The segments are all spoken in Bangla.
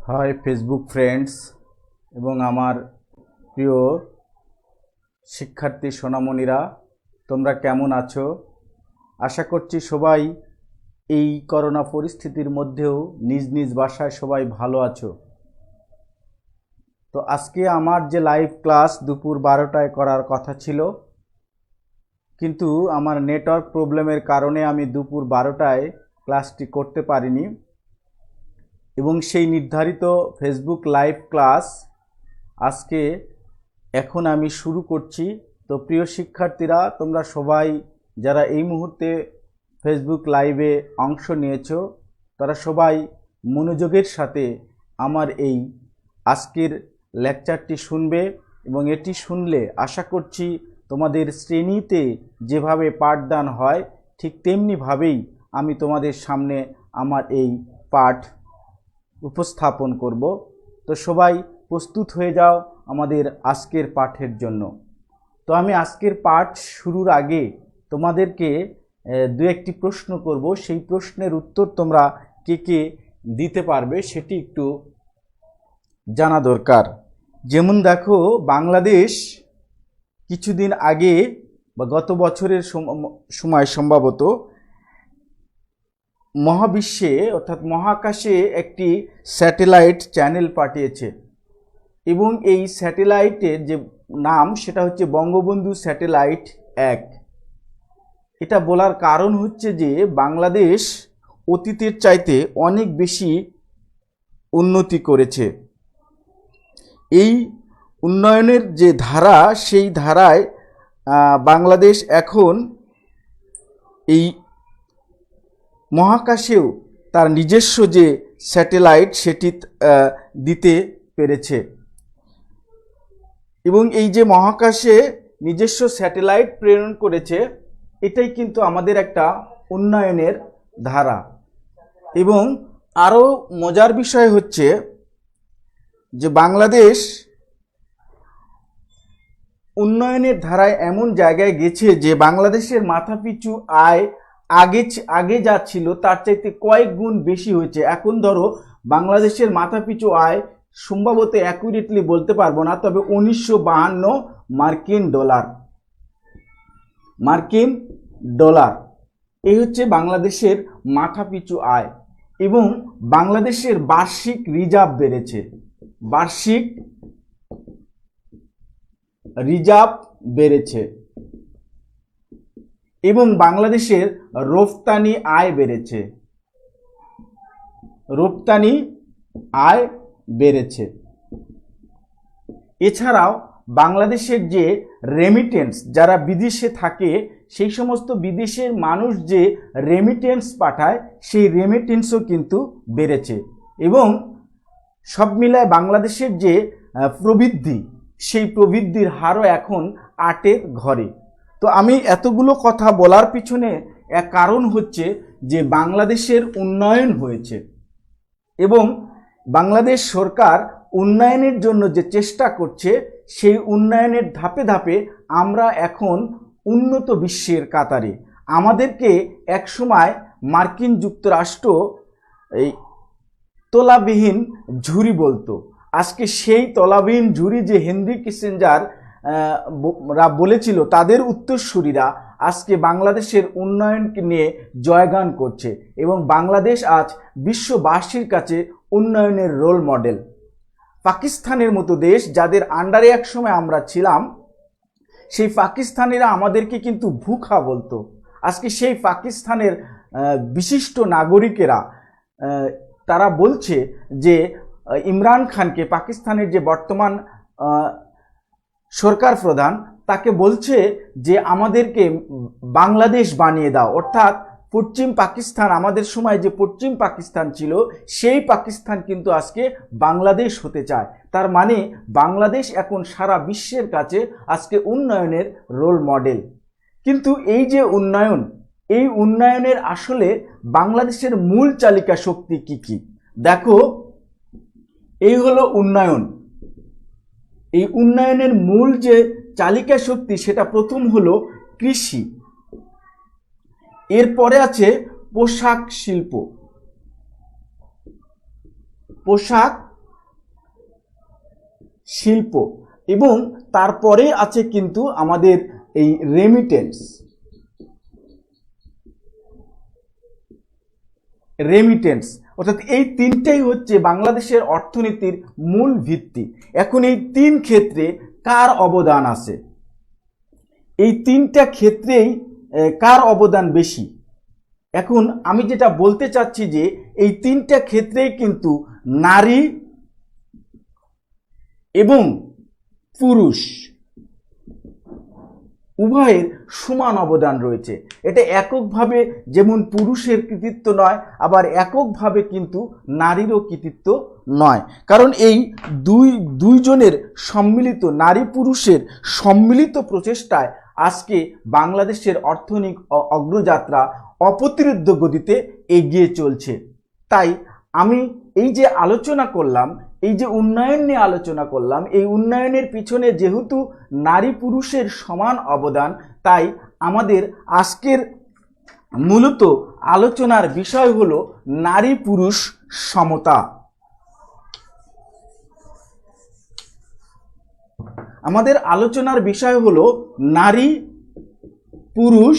হাই ফেসবুক ফ্রেন্ডস এবং আমার প্রিয় শিক্ষার্থী সোনামণিরা, তোমরা কেমন আছো? আশা করছি সবাই এই করোনা পরিস্থিতির মধ্যেও নিজ নিজ বাসায় সবাই ভালো আছো। তো আজকে আমার যে লাইভ ক্লাস দুপুর 12টায় করার কথা ছিল, কিন্তু আমার নেটওয়ার্ক প্রবলেমের কারণে আমি দুপুর 12টায় ক্লাসটি করতে পারিনি এবং সেই নির্ধারিত ফেসবুক লাইভ ক্লাস আজকে এখন আমি শুরু করছি। তো প্রিয় শিক্ষার্থীরা, তোমরা সবাই যারা এই মুহূর্তে ফেসবুক লাইভে অংশ নিয়েছো, তারা সবাই মনোযোগের সাথে আমার এই আজকের লেকচারটি শুনবে এবং এটি শুনলে আশা করছি তোমাদের শ্রেণীতে যেভাবে পাঠদান হয় ঠিক তেমনিভাবেই আমি তোমাদের সামনে আমার এই পাঠ উপস্থাপন করব। তো সবাই প্রস্তুত হয়ে যাও আমাদের আজকের পাঠের জন্য। তো আমি আজকের পাঠ শুরুর আগে তোমাদেরকে দু একটি প্রশ্ন করব, সেই প্রশ্নের উত্তর তোমরা কে কে দিতে পারবে সেটি একটু জানা দরকার। যেমন দেখো, বাংলাদেশ কিছুদিন আগে বা গত বছরের সময় সম্ভবত মহাবিশ্বে অর্থাৎ মহাকাশে একটি স্যাটেলাইট চ্যানেল পাঠিয়েছে এবং এই স্যাটেলাইটের যে নাম সেটা হচ্ছে বঙ্গবন্ধু স্যাটেলাইট 1। এটা বলার কারণ হচ্ছে যে বাংলাদেশ অতীতের চাইতে অনেক বেশি উন্নতি করেছে। এই উন্নয়নের যে ধারা, সেই ধারায় বাংলাদেশ এখন এই মহাকাশেও তার নিজস্ব যে স্যাটেলাইট সেটি দিতে পেরেছে এবং এই যে মহাকাশে নিজস্ব স্যাটেলাইট প্রেরণ করেছে, এটাই কিন্তু আমাদের একটা উন্নয়নের ধারা। এবং আরও মজার বিষয় হচ্ছে যে বাংলাদেশ উন্নয়নের ধারায় এমন জায়গায় গেছে যে বাংলাদেশের মাথাপিছু আয় আগে যা ছিল তার চাইতে কয়েক গুণ বেশি হয়েছে। এখন ধরো বাংলাদেশের মাথাপিছু আয় সম্ভবত অ্যাকুরেটলি বলতে পারবো না, তবে 1952 মার্কিন ডলার এই হচ্ছে বাংলাদেশের মাথাপিছু আয়। এবং বাংলাদেশের বার্ষিক রিজার্ভ বেড়েছে এবং বাংলাদেশের রপ্তানি আয় বেড়েছে। এছাড়াও বাংলাদেশের যে রেমিটেন্স, যারা বিদেশে থাকে সেই সমস্ত বিদেশের মানুষ যে রেমিটেন্স পাঠায়, সেই রেমিটেন্সও কিন্তু বেড়েছে। এবং সব মিলায় বাংলাদেশের যে প্রবৃদ্ধি, সেই প্রবৃদ্ধির হারও এখন 8-এর ঘরে। তো আমি এতগুলো কথা বলার পিছনে এক কারণ হচ্ছে যে বাংলাদেশের উন্নয়ন হয়েছে এবং বাংলাদেশ সরকার উন্নয়নের জন্য যে চেষ্টা করছে, সেই উন্নয়নের ধাপে ধাপে আমরা এখন উন্নত বিশ্বের কাতারে। আমাদেরকে একসময় মার্কিন যুক্তরাষ্ট্র এই তলাবিহীন ঝুড়ি বলতো। আজকে সেই তলাবিহীন ঝুড়ি যে হেনরি কিসিঞ্জার বলেছিল, তাদের উত্তরসূরিরা আজকে বাংলাদেশের উন্নয়নকে নিয়ে জয়গান করছে এবং বাংলাদেশ আজ বিশ্ববাসীর কাছে উন্নয়নের রোল মডেল। পাকিস্তানের মতো দেশ, যাদের আন্ডারে একসময় আমরা ছিলাম, সেই পাকিস্তানিরা আমাদেরকে কিন্তু ভুখা বলতো। আজকে সেই পাকিস্তানের বিশিষ্ট নাগরিকেরা তারা বলছে যে ইমরান খানকে, পাকিস্তানের যে বর্তমান সরকার প্রধান, তাকে বলছে যে আমাদেরকে বাংলাদেশ বানিয়ে দাও। অর্থাৎ পশ্চিম পাকিস্তান, আমাদের সময় যে পশ্চিম পাকিস্তান ছিল, সেই পাকিস্তান কিন্তু আজকে বাংলাদেশ হতে চায়। তার মানে বাংলাদেশ এখন সারা বিশ্বের কাছে আজকে উন্নয়নের রোল মডেল। কিন্তু এই যে উন্নয়ন, এই উন্নয়নের আসলে বাংলাদেশের মূল চালিকা শক্তি কি কি? দেখো, এই হলো উন্নয়ন। এই উন্নয়নের মূল যে চালিকা শক্তি সেটা প্রথম হলো কৃষি, এরপরে আছে পোশাক শিল্প, পোশাক শিল্প, এবং তারপরে আছে কিন্তু আমাদের এই রেমিটেন্স, রেমিটেন্স অর্থাৎ এই তিনটাই হচ্ছে বাংলাদেশের অর্থনীতির মূল ভিত্তি। এখন এই তিন ক্ষেত্রে কার অবদান আছে, এই তিনটা ক্ষেত্রেই কার অবদান বেশি? এখন আমি যেটা বলতে চাচ্ছি যে এই তিনটা ক্ষেত্রেই কিন্তু নারী এবং পুরুষ উভয়ের সমান অবদান রয়েছে। এটা এককভাবে যেমন পুরুষের কৃতিত্ব নয়, আবার এককভাবে কিন্তু নারীরও কৃতিত্ব নয়, কারণ এই দুইজনের সম্মিলিত, নারী পুরুষের সম্মিলিত প্রচেষ্টায় আজকে বাংলাদেশের অর্থনৈতিক অগ্রযাত্রা অপ্রতিরোধ্য গতিতে এগিয়ে চলছে। তাই আমি এই যে আলোচনা করলাম, এই যে উন্নয়ন নিয়ে আলোচনা করলাম, এই উন্নয়নের পিছনে যেহেতু নারী পুরুষের সমান অবদান, তাই আমাদের আজকের মূলত আলোচনার বিষয় হলো নারী পুরুষ সমতা। আমাদের আলোচনার বিষয় হলো নারী পুরুষ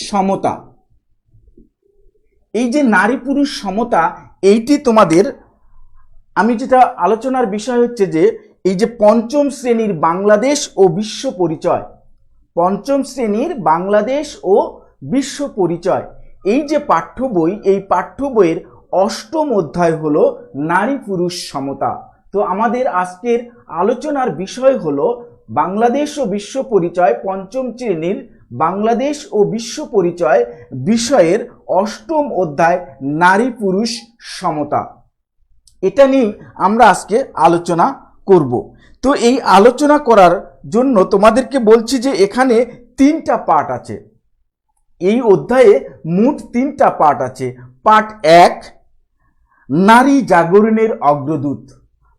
সমতা। এই যে নারী পুরুষ সমতা, এইটি তোমাদের, আমি যেটা আলোচনার বিষয় হচ্ছে যে এই যে পঞ্চম শ্রেণীর বাংলাদেশ ও বিশ্ব পরিচয়, পঞ্চম শ্রেণীর বাংলাদেশ ও বিশ্ব পরিচয়, এই যে পাঠ্য বই, এই পাঠ্য বইয়ের অষ্টম অধ্যায় হলো নারী পুরুষ সমতা। তো আমাদের আজকের আলোচনার বিষয় হলো বাংলাদেশ ও বিশ্ব পরিচয়, পঞ্চম শ্রেণীর বাংলাদেশ ও বিশ্ব পরিচয় বিষয়ের অষ্টম অধ্যায় নারী পুরুষ সমতা। এটা নিয়ে আমরা আজকে আলোচনা করব। তো এই আলোচনা করার জন্য তোমাদেরকে বলছি যে এখানে তিনটা পার্ট আছে, এই অধ্যায়ে মোট তিনটা পার্ট আছে। পার্ট 1 নারী জাগরণের অগ্রদূত,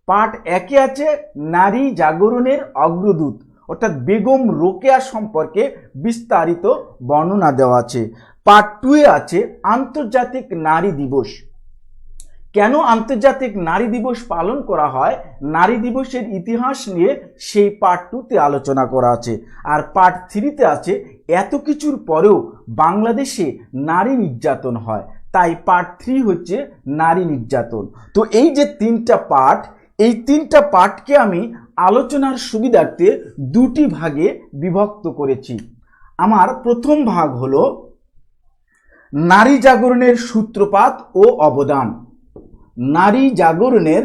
পার্ট 1 আছে নারী জাগরণের অগ্রদূত, অর্থাৎ বেগম রোকেয়া সম্পর্কে বিস্তারিত বর্ণনা দেওয়া আছে। পার্ট 2 আছে আন্তর্জাতিক নারী দিবস, কেন আন্তর্জাতিক নারী দিবস পালন করা হয়, নারী দিবসের ইতিহাস নিয়ে সেই পার্ট 2তে আলোচনা করা আছে। আর পার্ট 3তে আছে এত কিছুর পরেও বাংলাদেশে নারী নির্যাতন হয়, তাই পার্ট 3 হচ্ছে নারী নির্যাতন। তো এই যে তিনটা পার্ট, এই তিনটা পার্টকে আমি আলোচনার সুবিধার্থে দুটি ভাগে বিভক্ত করেছি। আমার প্রথম ভাগ হলো নারী জাগরণের সূত্রপাত ও অবদান, নারী জাগরণের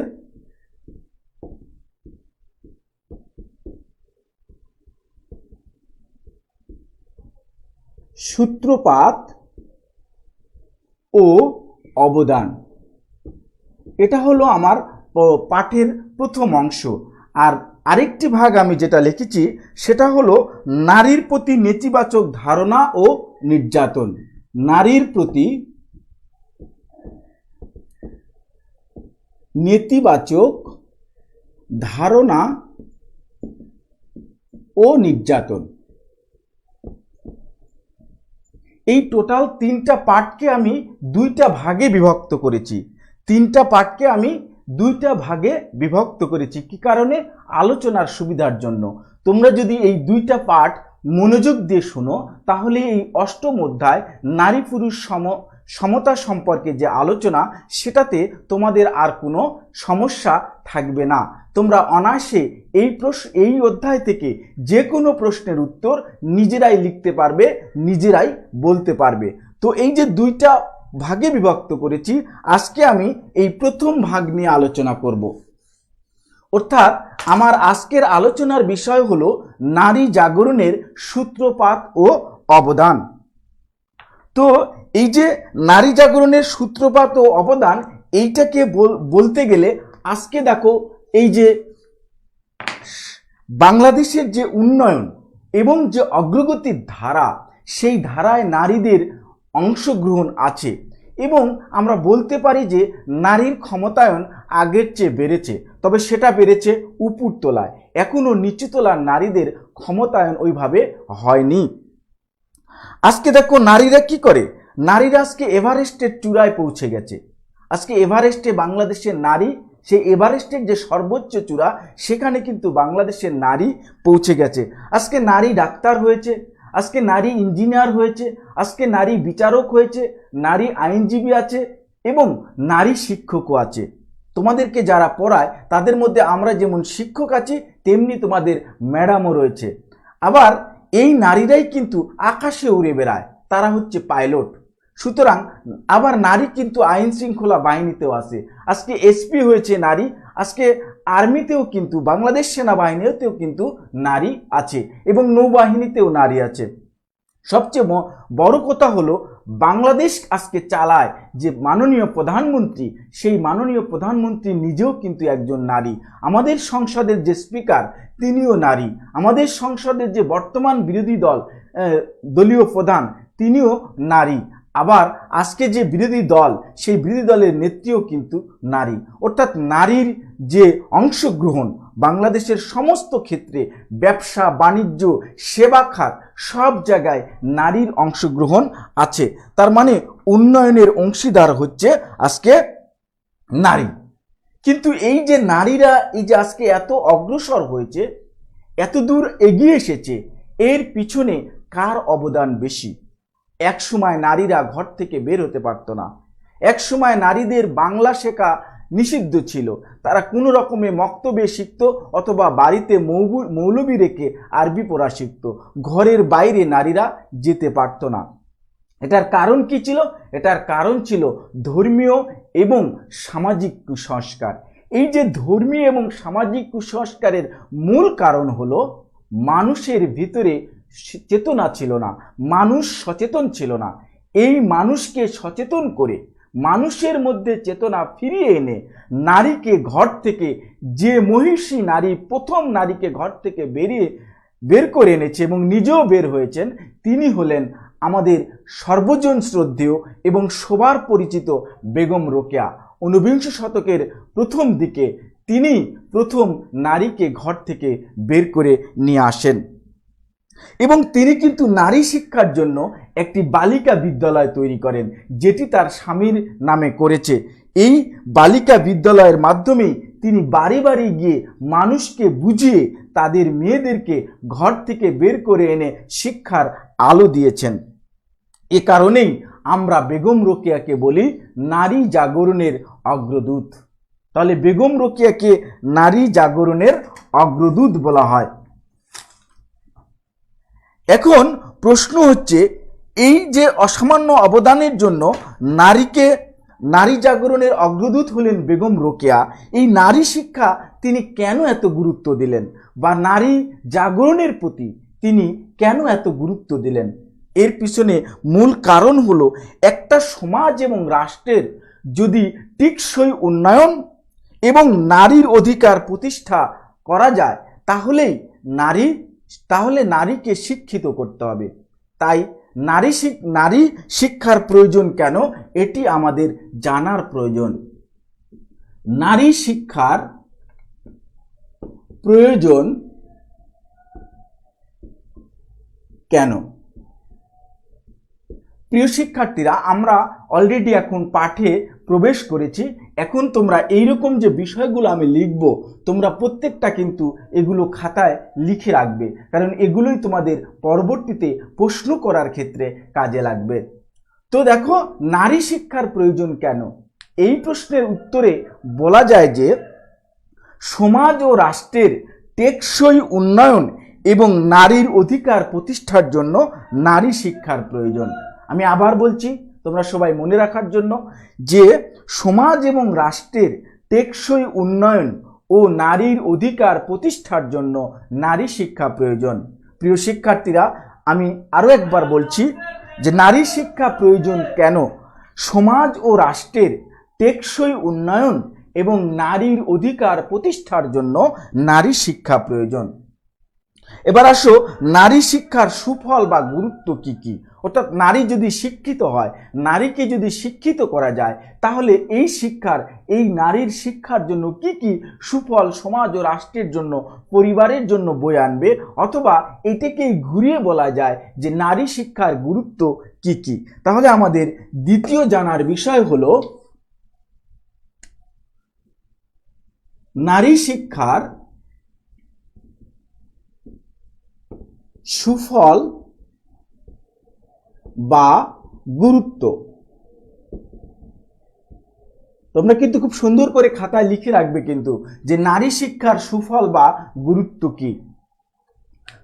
সূত্রপাত ও অবদান, এটা হলো আমার পাঠের প্রথম অংশ। আর আরেকটি ভাগ আমি যেটা লিখেছি সেটা হলো নারীর প্রতি নেতিবাচক ধারণা ও নির্যাতন, নারীর প্রতি নেতিবাচক ধারণা ও নির্যাতন। এই টোটাল তিনটা পার্টকে আমি দুইটা ভাগে বিভক্ত করেছি, তিনটা পার্টকে আমি দুইটা ভাগে বিভক্ত করেছি। কি কারণে? আলোচনার সুবিধার জন্য। তোমরা যদি এই দুইটা পার্ট মনোযোগ দিয়ে শোনো তাহলে এই অষ্টম অধ্যায় নারী পুরুষ সমতা সম্পর্কে যে আলোচনা, সেটাতে তোমাদের আর কোনো সমস্যা থাকবে না। তোমরা অনায়াসে এই অধ্যায় থেকে যে কোনো প্রশ্নের উত্তর নিজেরাই লিখতে পারবে, নিজেরাই বলতে পারবে। তো এই যে দুইটা ভাগে বিভক্ত করেছি, আজকে আমি এই প্রথম ভাগ নিয়ে আলোচনা করব। অর্থাৎ আমার আজকের আলোচনার বিষয় হলো নারী জাগরণের সূত্রপাত ও অবদান। তো এই যে নারী জাগরণের সূত্রপাত ও অবদান, এইটাকে বলতে গেলে আজকে দেখো এই যে বাংলাদেশের যে উন্নয়ন এবং যে অগ্রগতির ধারা, সেই ধারায় নারীদের অংশগ্রহণ আছে। এবং আমরা বলতে পারি যে নারীর ক্ষমতায়ন আগের চেয়ে বেড়েছে, তবে সেটা বেড়েছে উপরতলায়, এখনও নিচুতলার নারীদের ক্ষমতায়ন ওইভাবে হয়নি। আজকে দেখো নারীরা কি করে, নারীরা আজকে এভারেস্টের চূড়ায় পৌঁছে গেছে। আজকে এভারেস্টে বাংলাদেশের নারী, সেই এভারেস্টের যে সর্বোচ্চ চূড়া সেখানে কিন্তু বাংলাদেশের নারী পৌঁছে গেছে। আজকে নারী ডাক্তার হয়েছে, আজকে নারী ইঞ্জিনিয়ার হয়েছে, আজকে নারী বিচারক হয়েছে, নারী আইনজীবী আছে এবং নারী শিক্ষকও আছে। তোমাদেরকে যারা পড়ায় তাদের মধ্যে আমরা যেমন শিক্ষক আছি তেমনি তোমাদের ম্যাডামও রয়েছে। আবার এই নারীরাই কিন্তু আকাশে উড়ে বেড়ায়, তারা হচ্ছে পাইলট। সুতরাং আবার নারী কিন্তু আইন শৃঙ্খলা বাহিনীতেও আছে, আজকে এসপি হয়েছে নারী, আজকে আর্মিতেও কিন্তু, বাংলাদেশ সেনাবাহিনীতেও কিন্তু নারী আছে এবং নৌবাহিনীতেও নারী আছে। সবচেয়ে বড় কথা হলো বাংলাদেশ আজকে চালায় যে মাননীয় প্রধানমন্ত্রী, সেই মাননীয় প্রধানমন্ত্রী নিজেও কিন্তু একজন নারী। আমাদের সংসদের যে স্পিকার তিনিও নারী, আমাদের সংসদের যে বর্তমান বিরোধী দলীয় প্রধান তিনিও নারী। আবার আজকে যে বিরোধী দল, সেই বিরোধী দলের নেত্রীও কিন্তু নারী। অর্থাৎ নারীর যে অংশগ্রহণ বাংলাদেশের সমস্ত ক্ষেত্রে, ব্যবসা বাণিজ্য সেবা খাত সব জায়গায় নারীর অংশগ্রহণ আছে। তার মানে উন্নয়নের অংশীদার হচ্ছে আজকে নারী। কিন্তু এই যে নারীরা এই যে আজকে এত অগ্রসর হয়েছে, এত দূর এগিয়ে এসেছে, এর পিছনে কার অবদান বেশি? এক সময় নারীরা ঘর থেকে বের হতে পারত না, এক সময় নারীদের বাংলা শেখা নিষিদ্ধ ছিল, তারা কোনো রকমে মক্তবে শিখত অথবা বাড়িতে মৌলবি রেখে আরবি পড়া শিখত, ঘরের বাইরে নারীরা যেতে পারত না। এটার কারণ কি ছিল? এটার কারণ ছিল ধর্মীয় এবং সামাজিক কুসংস্কার। এই যে ধর্মীয় এবং সামাজিক কুসংস্কারের মূল কারণ হলো মানুষের ভিতরে চেতনা ছিল না, মানুষ সচেতন ছিল না। এই মানুষকে সচেতন করে মানুষের মধ্যে চেতনা ফিরিয়ে এনে নারীকে ঘর থেকে, যে মহিষী নারী প্রথম নারীকে ঘর থেকে বের করে এনেছে এবং নিজেও বের হয়েছেন, তিনি হলেন আমাদের সর্বজন শ্রদ্ধেয় এবং সবার পরিচিত বেগম রোকেয়া। ঊনবিংশ শতকের প্রথম দিকে তিনি প্রথম নারীকে ঘর থেকে বের করে নিয়ে আসেন এবং তিনি কিন্তু নারী শিক্ষার জন্য একটি বালিকা বিদ্যালয় তৈরি করেন, যেটি তার স্বামীর নামে করেছে। এই বালিকা বিদ্যালয়ের মাধ্যমেই তিনি বাড়ি বাড়ি গিয়ে মানুষকে বুঝিয়ে তাদের মেয়েদেরকে ঘর থেকে বের করে এনে শিক্ষার আলো দিয়েছেন। এ কারণেই আমরা বেগম রোকেয়াকে বলি নারী জাগরণের অগ্রদূত। তাহলে বেগম রোকেয়াকে নারী জাগরণের অগ্রদূত বলা হয়। এখন প্রশ্ন হচ্ছে, এই যে অসামান্য অবদানের জন্য নারী জাগরণের অগ্রদূত হলেন বেগম রোকেয়া, এই নারী শিক্ষা তিনি কেন এত গুরুত্ব দিলেন, বা নারী জাগরণের প্রতি তিনি কেন এত গুরুত্ব দিলেন? এর পিছনে মূল কারণ হলো, একটা সমাজ এবং রাষ্ট্রের যদি টেকসই উন্নয়ন এবং নারীর অধিকার প্রতিষ্ঠা করা যায়, তাহলে নারীকে শিক্ষিত করতে হবে। তাই নারী শিক্ষার প্রয়োজন কেন, এটি আমাদের জানার প্রয়োজন। নারী শিক্ষার প্রয়োজন কেন? প্রিয় শিক্ষার্থীরা, আমরা অলরেডি এখন পাঠে প্রবেশ করেছি। এখন তোমরা এইরকম যে বিষয়গুলো আমি লিখব, তোমরা প্রত্যেকটা কিন্তু এগুলো খাতায় লিখে রাখবে, কারণ এগুলোই তোমাদের পরবর্তীতে প্রশ্ন করার ক্ষেত্রে কাজে লাগবে। তো দেখো, নারী শিক্ষার প্রয়োজন কেন? এই প্রশ্নের উত্তরে বলা যায় যে সমাজ ও রাষ্ট্রের টেকসই উন্নয়ন এবং নারীর অধিকার প্রতিষ্ঠার জন্য নারী শিক্ষার প্রয়োজন। আমি আবার বলছি, তোমরা সবাই মনে রাখার জন্য, যে সমাজ এবং রাষ্ট্রের টেকসই উন্নয়ন ও নারীর অধিকার প্রতিষ্ঠার জন্য নারী শিক্ষা প্রয়োজন। প্রিয় শিক্ষার্থীরা, আমি আরও একবার বলছি যে নারী শিক্ষা প্রয়োজন কেন? সমাজ ও রাষ্ট্রের টেকসই উন্নয়ন এবং নারীর অধিকার প্রতিষ্ঠার জন্য নারী শিক্ষা প্রয়োজন। এবার আসো নারী শিক্ষার সুফল বা গুরুত্ব কি কি। অর্থাৎ নারী যদি শিক্ষিত হয়, নারীকে যদি শিক্ষিত করা যায়, তাহলে এই নারীর শিক্ষার জন্য কি কি সুফল সমাজ ও রাষ্ট্রের জন্য, পরিবারের জন্য বয়ে আনবে, অথবা এটাকেই ঘুরিয়ে বলা যায় যে নারী শিক্ষার গুরুত্ব কি কি। তাহলে আমাদের দ্বিতীয় জানার বিষয় হলো নারী শিক্ষার সুফল বা গুরুত্ব। তোমরা কিন্তু খুব সুন্দর করে খাতায় লিখে রাখবে কিন্তু যে নারী শিক্ষার সুফল বা গুরুত্ব কি।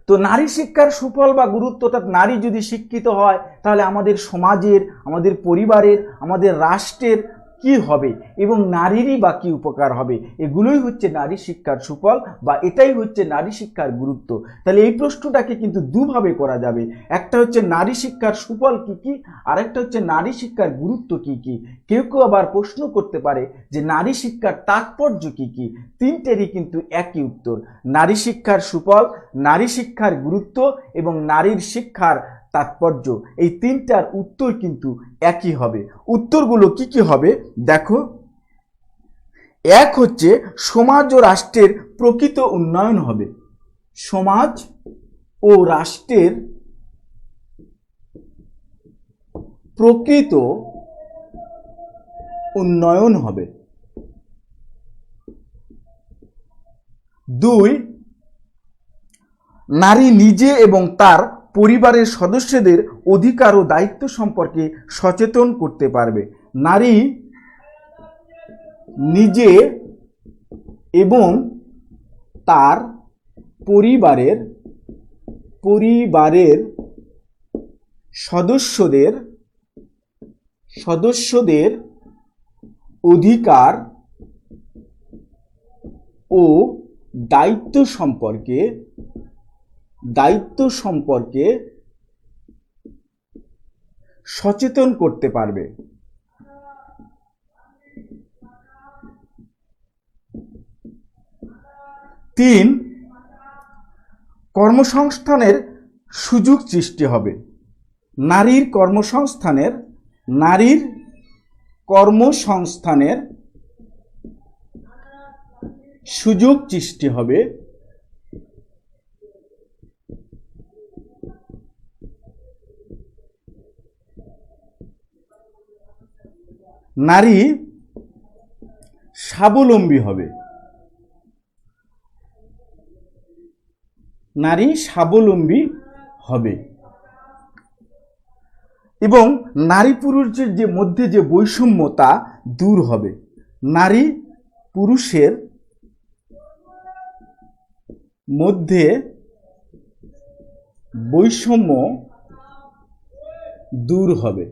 তো নারী শিক্ষার সুফল বা গুরুত্ব, অর্থাৎ নারী যদি শিক্ষিত হয় তাহলে আমাদের সমাজের, আমাদের পরিবারের, আমাদের রাষ্ট্রের কি হবে এবং নারীরই বা কি উপকার হবে, এগুলোই হচ্ছে নারী শিক্ষার সুফল বা এটাই হচ্ছে নারী শিক্ষার গুরুত্ব। তাহলে এই প্রশ্নটাকে কিন্তু দুভাবে করা যাবে, একটা হচ্ছে নারী শিক্ষার সুফল কি কি, আর একটা হচ্ছে নারী শিক্ষার গুরুত্ব কি কি। কেউ কেউ আবার প্রশ্ন করতে পারে যে নারী শিক্ষার তাৎপর্য কি কি। তিনটেরই কিন্তু একই উত্তর, নারী শিক্ষার সুফল, নারী শিক্ষার গুরুত্ব এবং নারীর শিক্ষার তাৎপর্য। এই তিনটার উত্তর কিন্তু একই হবে। উত্তরগুলো কি কি হবে দেখো। এক হচ্ছে সমাজ ও রাষ্ট্রের প্রকৃত উন্নয়ন হবে, সমাজ ও রাষ্ট্রের প্রকৃত উন্নয়ন হবে। দুই, নারী নিজে এবং তার পরিবারের সদস্যদের অধিকার ও দায়িত্ব সম্পর্কে সচেতন করতে পারবে। নারী নিজে এবং তার পরিবারের সদস্যদের অধিকার ও দায়িত্ব সম্পর্কে সচেতন করতে পারবে। তিন, কর্মসংস্থানের সুযোগ সৃষ্টি হবে। নারীর কর্মসংস্থানের সুযোগ সৃষ্টি হবে। নারী স্বাবলম্বী হবে। নারী স্বাবলম্বী হবে এবং নারী পুরুষের যে মধ্যে যে বৈষম্য তা দূর হবে। নারী পুরুষের মধ্যে বৈষম্য দূর হবে।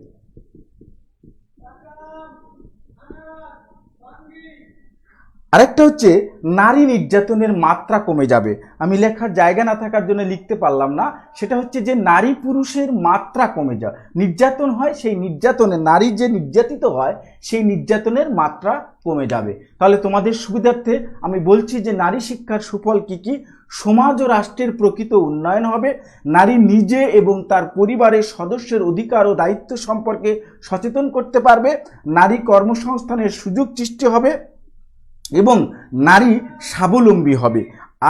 আরেকটা হচ্ছে নারী নির্যাতনের মাত্রা কমে যাবে। আমি লেখার জায়গা না থাকার জন্য লিখতে পারলাম না, সেটা হচ্ছে যে নারী পুরুষের মাত্রা কমে যায়। নির্যাতন হয়, সেই নির্যাতনে নারী যে নির্যাতিত হয় সেই নির্যাতনের মাত্রা কমে যাবে। তাহলে তোমাদের সুবিধার্থে আমি বলছি যে নারী শিক্ষার সুফল কি কি। সমাজ ও রাষ্ট্রের প্রকৃত উন্নয়ন হবে, নারী নিজে এবং তার পরিবারের সদস্যের অধিকার ও দায়িত্ব সম্পর্কে সচেতন করতে পারবে, নারী কর্মসংস্থানের সুযোগ সৃষ্টি হবে এবং নারী স্বাবলম্বী হবে।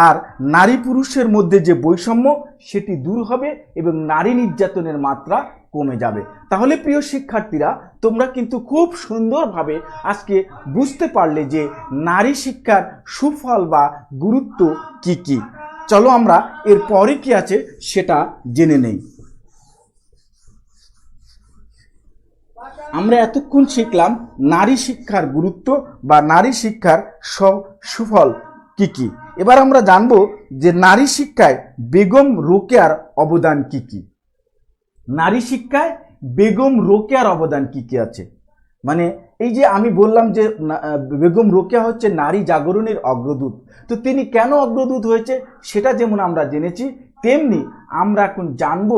আর নারী পুরুষের মধ্যে যে বৈষম্য সেটি দূর হবে এবং নারী নির্যাতনের মাত্রা কমে যাবে। তাহলে প্রিয় শিক্ষার্থীরা, তোমরা কিন্তু খুব সুন্দরভাবে আজকে বুঝতে পারলে যে নারী শিক্ষার সুফল বা গুরুত্ব কি কি। চলো আমরা এর পরে কি আছে সেটা জেনে নেই। আমরা এতক্ষণ শিখলাম নারী শিক্ষার গুরুত্ব বা নারী শিক্ষার সুফল কি কি। এবার আমরা জানব যে নারী শিক্ষায় বেগম রোকেয়ার অবদান কি কি। নারী শিক্ষায় বেগম রোকেয়ার অবদান কি কি আছে। মানে এই যে আমি বললাম যে বেগম রোকেয়া হচ্ছে নারী জাগরণের অগ্রদূত, তো তিনি কেন অগ্রদূত হয়েছে সেটা যেমন আমরা জেনেছি, তেমনি আমরা এখন জানব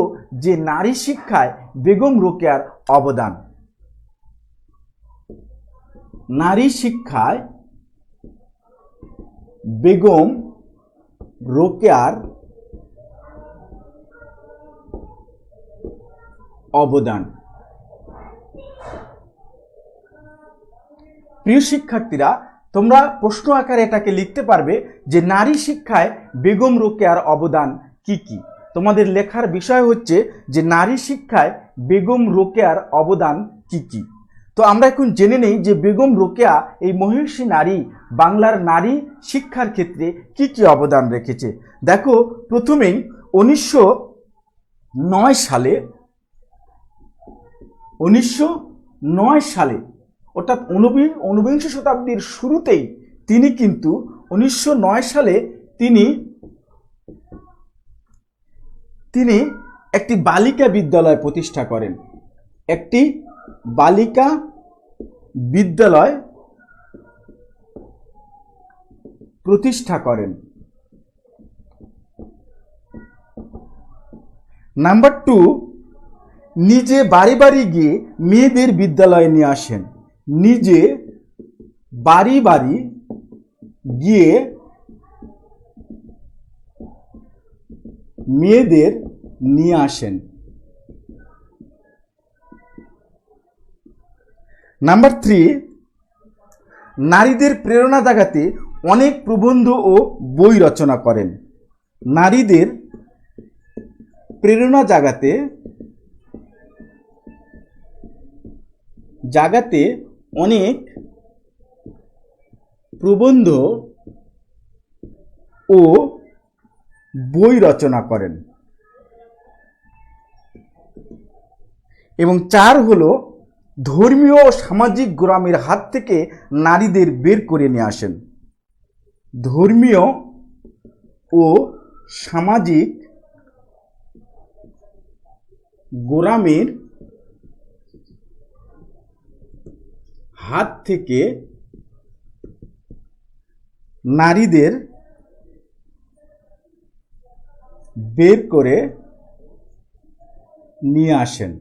যে নারী শিক্ষায় বেগম রোকেয়ার অবদান। নারী শিক্ষায় বেগম রোকেয়ার অবদান। প্রিয় শিক্ষার্থীরা, তোমরা প্রশ্ন আকারে এটাকে লিখতে পারবে যে নারী শিক্ষায় বেগম রোকেয়ার অবদান কি কি। তোমাদের লেখার বিষয় হচ্ছে যে নারী শিক্ষায় বেগম রোকেয়ার অবদান কি কি। তো আমরা এখন জেনে নেই যে বেগম রোকেয়া এই মহিষী নারী বাংলার নারী শিক্ষার ক্ষেত্রে কি কি অবদান রেখেছে। দেখো, প্রথমেই 1909 সালে অর্থাৎ ঊনবিংশ শতাব্দীর শুরুতেই তিনি কিন্তু 1909 সালে তিনি একটি বালিকা বিদ্যালয় প্রতিষ্ঠা করেন। একটি বালিকা বিদ্যালয় প্রতিষ্ঠা করেন। নাম্বার 2, নিজে বাড়ি বাড়ি গিয়ে মেয়েদের বিদ্যালয়ে নিয়ে আসেন। নিজে বাড়ি বাড়ি গিয়ে মেয়েদের নিয়ে আসেন। নাম্বার 3, নারীদের প্রেরণা জাগাতে অনেক প্রবন্ধ ও বই রচনা করেন। নারীদের প্রেরণা জাগাতে অনেক প্রবন্ধ ও বই রচনা করেন। এবং 4 হলো ধর্মীয় ও সামাজিক গোলামির হাত থেকে নারীদের বের করে নিয়ে আসেন। ধর্মীয় ও সামাজিক গোলামির হাত থেকে নারীদের বের করে নিয়ে আসেন।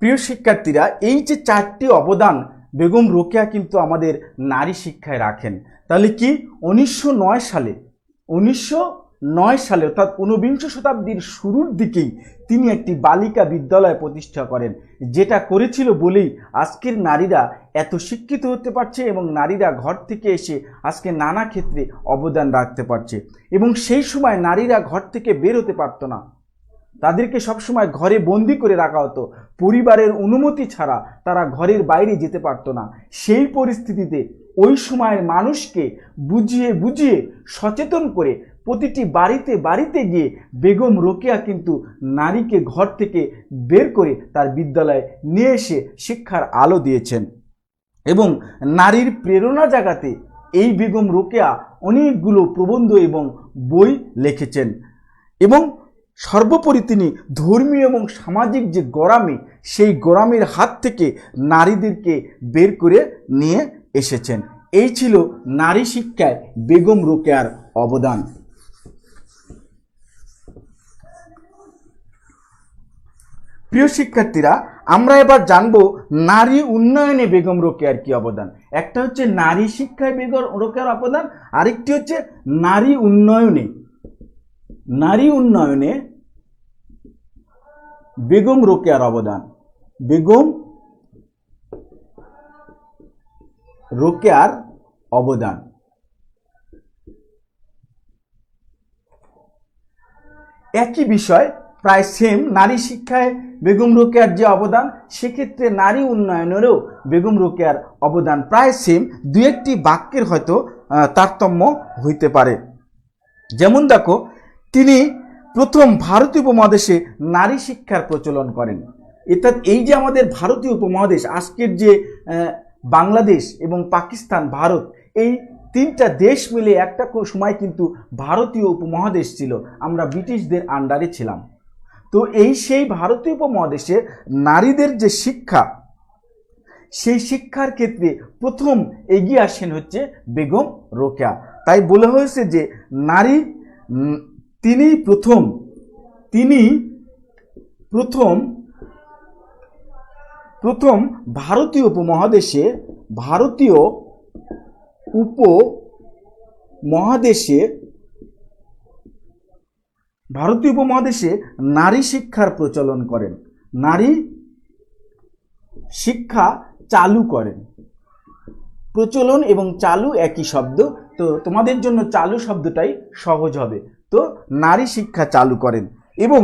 প্রিয় শিক্ষার্থীরা, এই যে 4টি অবদান বেগম রোকেয়া কিন্তু আমাদের নারী শিক্ষায় রাখেন। তাহলে কি 1909 সালে অর্থাৎ ঊনবিংশ শতাব্দীর শুরুর দিকেই তিনি একটি বালিকা বিদ্যালয় প্রতিষ্ঠা করেন, যেটা করেছিল বলেই আজকের নারীরা এত শিক্ষিত হতে পারছে এবং নারীরা ঘর থেকে এসে আজকে নানা ক্ষেত্রে অবদান রাখতে পারছে। এবং সেই সময় নারীরা ঘর থেকে বের হতে পারত না, তাদেরকে সবসময় ঘরে বন্দি করে রাখা হতো। পরিবারের অনুমতি ছাড়া তারা ঘরের বাইরে যেতে পারত না। সেই পরিস্থিতিতে ওই সময়ের মানুষকে বুঝিয়ে সচেতন করে প্রতিটি বাড়িতে গিয়ে বেগম রোকেয়া কিন্তু নারীকে ঘর থেকে বের করে তার বিদ্যালয়ে নিয়ে এসে শিক্ষার আলো দিয়েছেন। এবং নারীর প্রেরণা জাগাতে এই বেগম রোকেয়া অনেকগুলো প্রবন্ধ এবং বই লিখেছেন। এবং সর্বোপরি তিনি ধর্মীয় এবং সামাজিক যে গোলামি, সেই গোলামির হাত থেকে নারীদেরকে বের করে নিয়ে এসেছেন। এই ছিল নারী শিক্ষায় বেগম রোকেয়ার অবদান। প্রিয় শিক্ষার্থীরা, আমরা এবার জানবো নারী উন্নয়নে বেগম রোকেয়ার কি অবদান। একটা হচ্ছে নারী শিক্ষায় বেগম রোকেয়ার অবদান, আরেকটি হচ্ছে নারী উন্নয়নে বেগম রোকেয়ার অবদান। বেগম রোকেয়ার অবদান। একই বিষয়, প্রায় সেম। নারী শিক্ষায় বেগম রোকেয়ার যে অবদান, সেক্ষেত্রে নারী উন্নয়নেরও বেগম রোকেয়ার অবদান প্রায় সেম। 2-1টি বাক্যের হয়তো তারতম্য হইতে পারে। যেমন দেখো, তিনি প্রথম ভারতীয় উপমহাদেশে নারী শিক্ষার প্রচলন করেন। অর্থাৎ এই যে আমাদের ভারতীয় উপমহাদেশ, আজকের যে বাংলাদেশ এবং পাকিস্তান, ভারত, এই 3টা দেশ মিলে একটা সময় কিন্তু ভারতীয় উপমহাদেশ ছিল, আমরা ব্রিটিশদের আন্ডারে ছিলাম। তো সেই ভারতীয় উপমহাদেশে নারীদের যে শিক্ষা, সেই শিক্ষার ক্ষেত্রে প্রথম এগিয়ে আসেন হচ্ছে বেগম রোকেয়া। তাই বলা হয়েছে যে তিনি প্রথম ভারতীয় উপমহাদেশে ভারতীয় উপমহাদেশে নারী শিক্ষার প্রচলন করেন, নারী শিক্ষা চালু করেন। প্রচলন এবং চালু একই শব্দ, তো তোমাদের জন্য চালু শব্দটাই সহজ হবে। তো নারী শিক্ষা চালু করেন এবং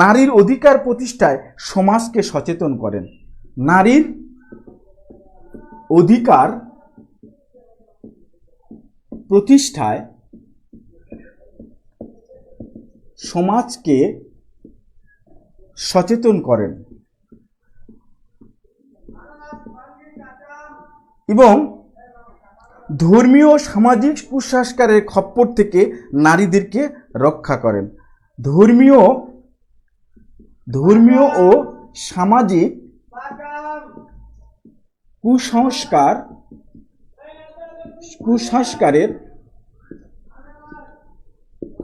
নারীর অধিকার প্রতিষ্ঠায় সমাজকে সচেতন করেন। নারীর অধিকার প্রতিষ্ঠায় সমাজকে সচেতন করেন এবং ধর্মীয় সামাজিক কুসংস্কারের খপ্পর থেকে নারীদেরকে রক্ষা করেন। ধর্মীয় ও সামাজিক কুসংস্কারের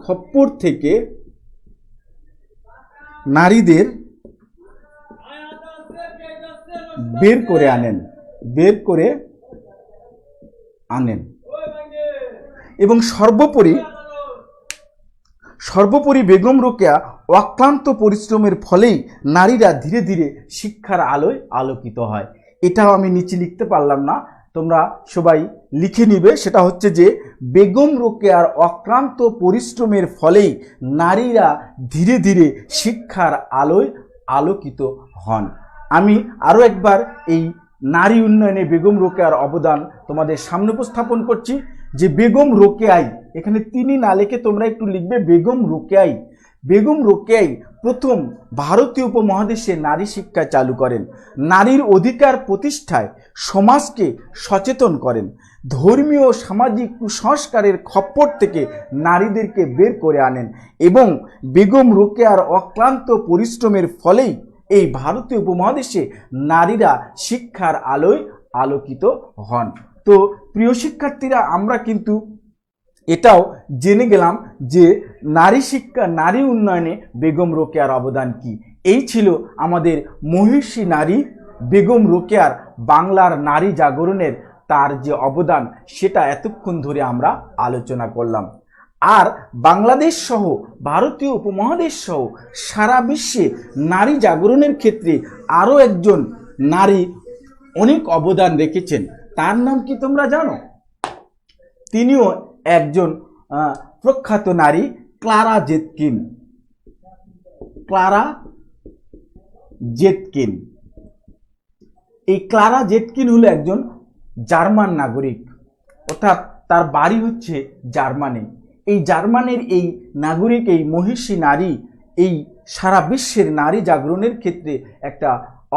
খপ্পর থেকে নারীদের বের করে আনেন এবং সর্বোপরি বেগম রোকেয়া অক্লান্ত পরিশ্রমের ফলেই নারীরা ধীরে ধীরে শিক্ষার আলোয় আলোকিত হয়। এটাও আমি নিচে লিখতে পারলাম না, তোমরা সবাই লিখে নিবে। সেটা হচ্ছে যে বেগম রোকেয়ার অক্লান্ত পরিশ্রমের ফলেই নারীরা ধীরে ধীরে শিক্ষার আলোয় আলোকিত হন। আমি আরও একবার এই নারী উন্নয়নে বেগম রোকেয়ার অবদান তোমাদের সামনে উপস্থাপন করছি যে বেগম রোকেয়াই, এখানে তিনি না লিখে তোমরা একটু লিখবে বেগম রোকেয়াই প্রথম ভারতীয় উপমহাদেশে নারী শিক্ষা চালু করেন, নারীর অধিকার প্রতিষ্ঠায় সমাজকে সচেতন করেন, ধর্মীয় সামাজিক কুসংস্কারের খপ্পর থেকে নারীদেরকে বের করে আনেন এবং বেগম রোকেয়ার অক্লান্ত পরিশ্রমের ফলেই এই ভারতীয় উপমহাদেশে নারীরা শিক্ষার আলোয় আলোকিত হন। তো প্রিয় শিক্ষার্থীরা, আমরা কিন্তু এটাও জেনে গেলাম যে নারী উন্নয়নে বেগম রোকেয়ার অবদান কি। এই ছিল আমাদের মহিষী নারী বেগম রোকেয়ার বাংলার নারী জাগরণের তার যে অবদান, সেটা এতক্ষণ ধরে আমরা আলোচনা করলাম। আর বাংলাদেশ সহ ভারতীয় উপমহাদেশ সহ সারা বিশ্বে নারী জাগরণের ক্ষেত্রে আরও একজন নারী অনেক অবদান রেখেছেন। তার নাম কি তোমরা জানো? তিনিও একজন প্রখ্যাত নারী, ক্লারা জেটকিন। এই ক্লারা জেটকিন হলো একজন জার্মান নাগরিক, অর্থাৎ তার বাড়ি হচ্ছে জার্মানি। এই জার্মানির এই নাগরিক, এই মহিষী নারী, এই সারা বিশ্বের নারী জাগরণের ক্ষেত্রে একটা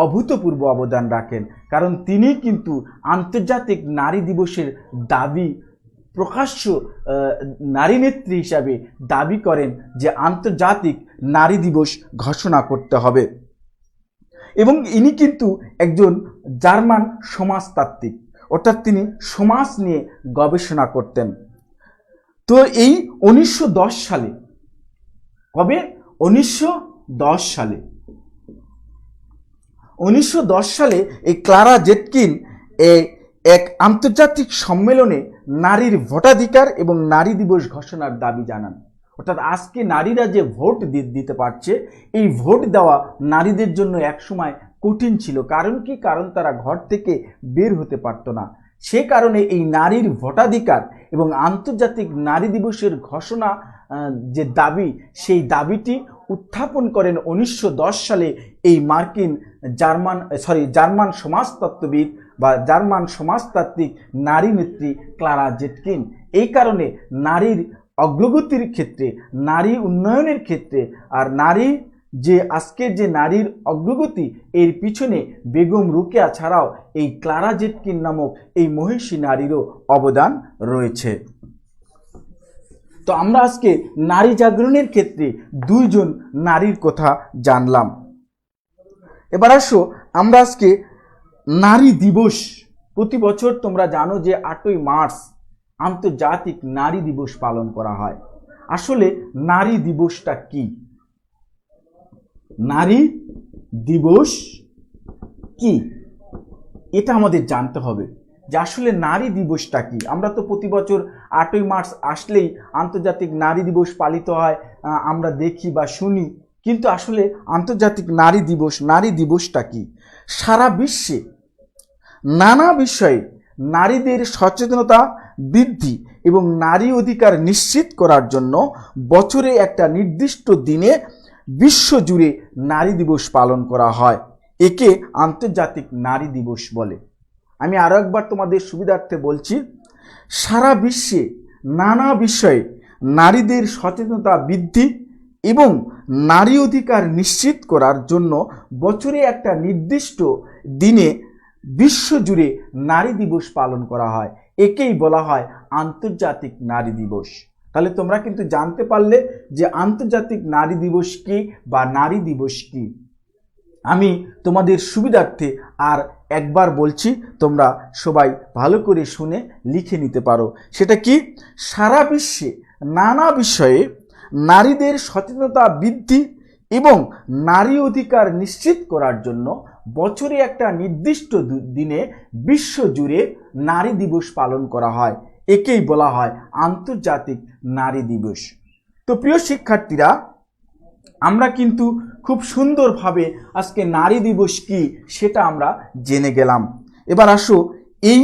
অভূতপূর্ব অবদান রাখেন, কারণ তিনি কিন্তু আন্তর্জাতিক নারী দিবসের দাবি প্রকাশ্য নারী নেত্রী হিসাবে দাবি করেন যে আন্তর্জাতিক নারী দিবস ঘোষণা করতে হবে। এবং ইনি কিন্তু একজন জার্মান সমাজতাত্ত্বিক, অর্থাৎ তিনি সমাজ নিয়ে গবেষণা করতেন। তো এই 1910 সালে, কবে? 1910 সালে এই ক্লারা জেটকিন এক আন্তর্জাতিক সম্মেলনে নারীর ভোটাধিকার এবং নারী দিবস ঘোষণার দাবি জানান। অর্থাৎ আজকে নারীরা যে ভোট দিতে পারছে, এই ভোট দেওয়া নারীদের জন্য একসময় কঠিন ছিল। কারণ কি? কারণ তারা ঘর থেকে বের হতে পারতো না। সে কারণে এই নারীর ভোটাধিকার এবং আন্তর্জাতিক নারী দিবসের ঘোষণা যে দাবি, সেই দাবিটি উত্থাপন করেন 1910 সালে এই জার্মান সমাজতত্ত্ববিদ বা জার্মান সমাজতাত্ত্বিক নারী নেত্রী ক্লারা জেটকিন। এই কারণে নারীর অগ্রগতির ক্ষেত্রে, নারী উন্নয়নের ক্ষেত্রে, আর নারী যে আজকের যে নারীর অগ্রগতি, এর পিছনে বেগম রোকেয়া ছাড়াও এই ক্লারা জেটকিন নামক এই মহিষী নারীরও অবদান রয়েছে। তো আমরা আজকে নারী জাগরণের ক্ষেত্রে দুইজন নারীর কথা জানলাম। এবার আসো আমরা আজকে নারী দিবস, প্রতি বছর তোমরা জানো যে 8ই মার্চ আন্তর্জাতিক নারী দিবস পালন করা হয়। আসলে নারী দিবসটা কি? নারী দিবস কি এটা আমাদের জানতে হবে যে আসলে নারী দিবসটা কি। আমরা তো প্রতি বছর 8ই মার্চ আসলেই আন্তর্জাতিক নারী দিবস পালিত হয়, আমরা দেখি বা শুনি, কিন্তু আসলে আন্তর্জাতিক নারী দিবসটা কি? সারা বিশ্বে নানা বিষয়ে নারীদের সচেতনতা বৃদ্ধি এবং নারী অধিকার নিশ্চিত করার জন্য বছরে একটা নির্দিষ্ট দিনে বিশ্বজুড়ে নারী দিবস পালন করা হয়। একে আন্তর্জাতিক নারী দিবস বলে। আমি আরও একবার তোমাদের সুবিধার্থে বলছি, সারা বিশ্বে নানা বিষয়ে নারীদের সচেতনতা বৃদ্ধি এবং নারী অধিকার নিশ্চিত করার জন্য বছরে একটা নির্দিষ্ট দিনে বিশ্বজুড়ে নারী দিবস পালন করা হয়। একেই বলা হয় আন্তর্জাতিক নারী দিবস। তাহলে তোমরা কিন্তু জানতে পারলে যে আন্তর্জাতিক নারী দিবস কি বা নারী দিবস কি। আমি তোমাদের সুবিধার্থে আর একবার বলছি, তোমরা সবাই ভালো করে শুনে লিখে নিতে পারো। সেটা কি? সারা বিশ্বে নানা বিষয়ে নারীদের সচেতনতা বৃদ্ধি এবং নারী অধিকার নিশ্চিত করার জন্য বছরে একটা নির্দিষ্ট দিনে বিশ্বজুড়ে নারী দিবস পালন করা হয়। একেই বলা হয় আন্তর্জাতিক নারী দিবস। তো প্রিয় শিক্ষার্থীরা, আমরা কিন্তু খুব সুন্দরভাবে আজকে নারী দিবস কি সেটা আমরা জেনে গেলাম। এবার আসো, এই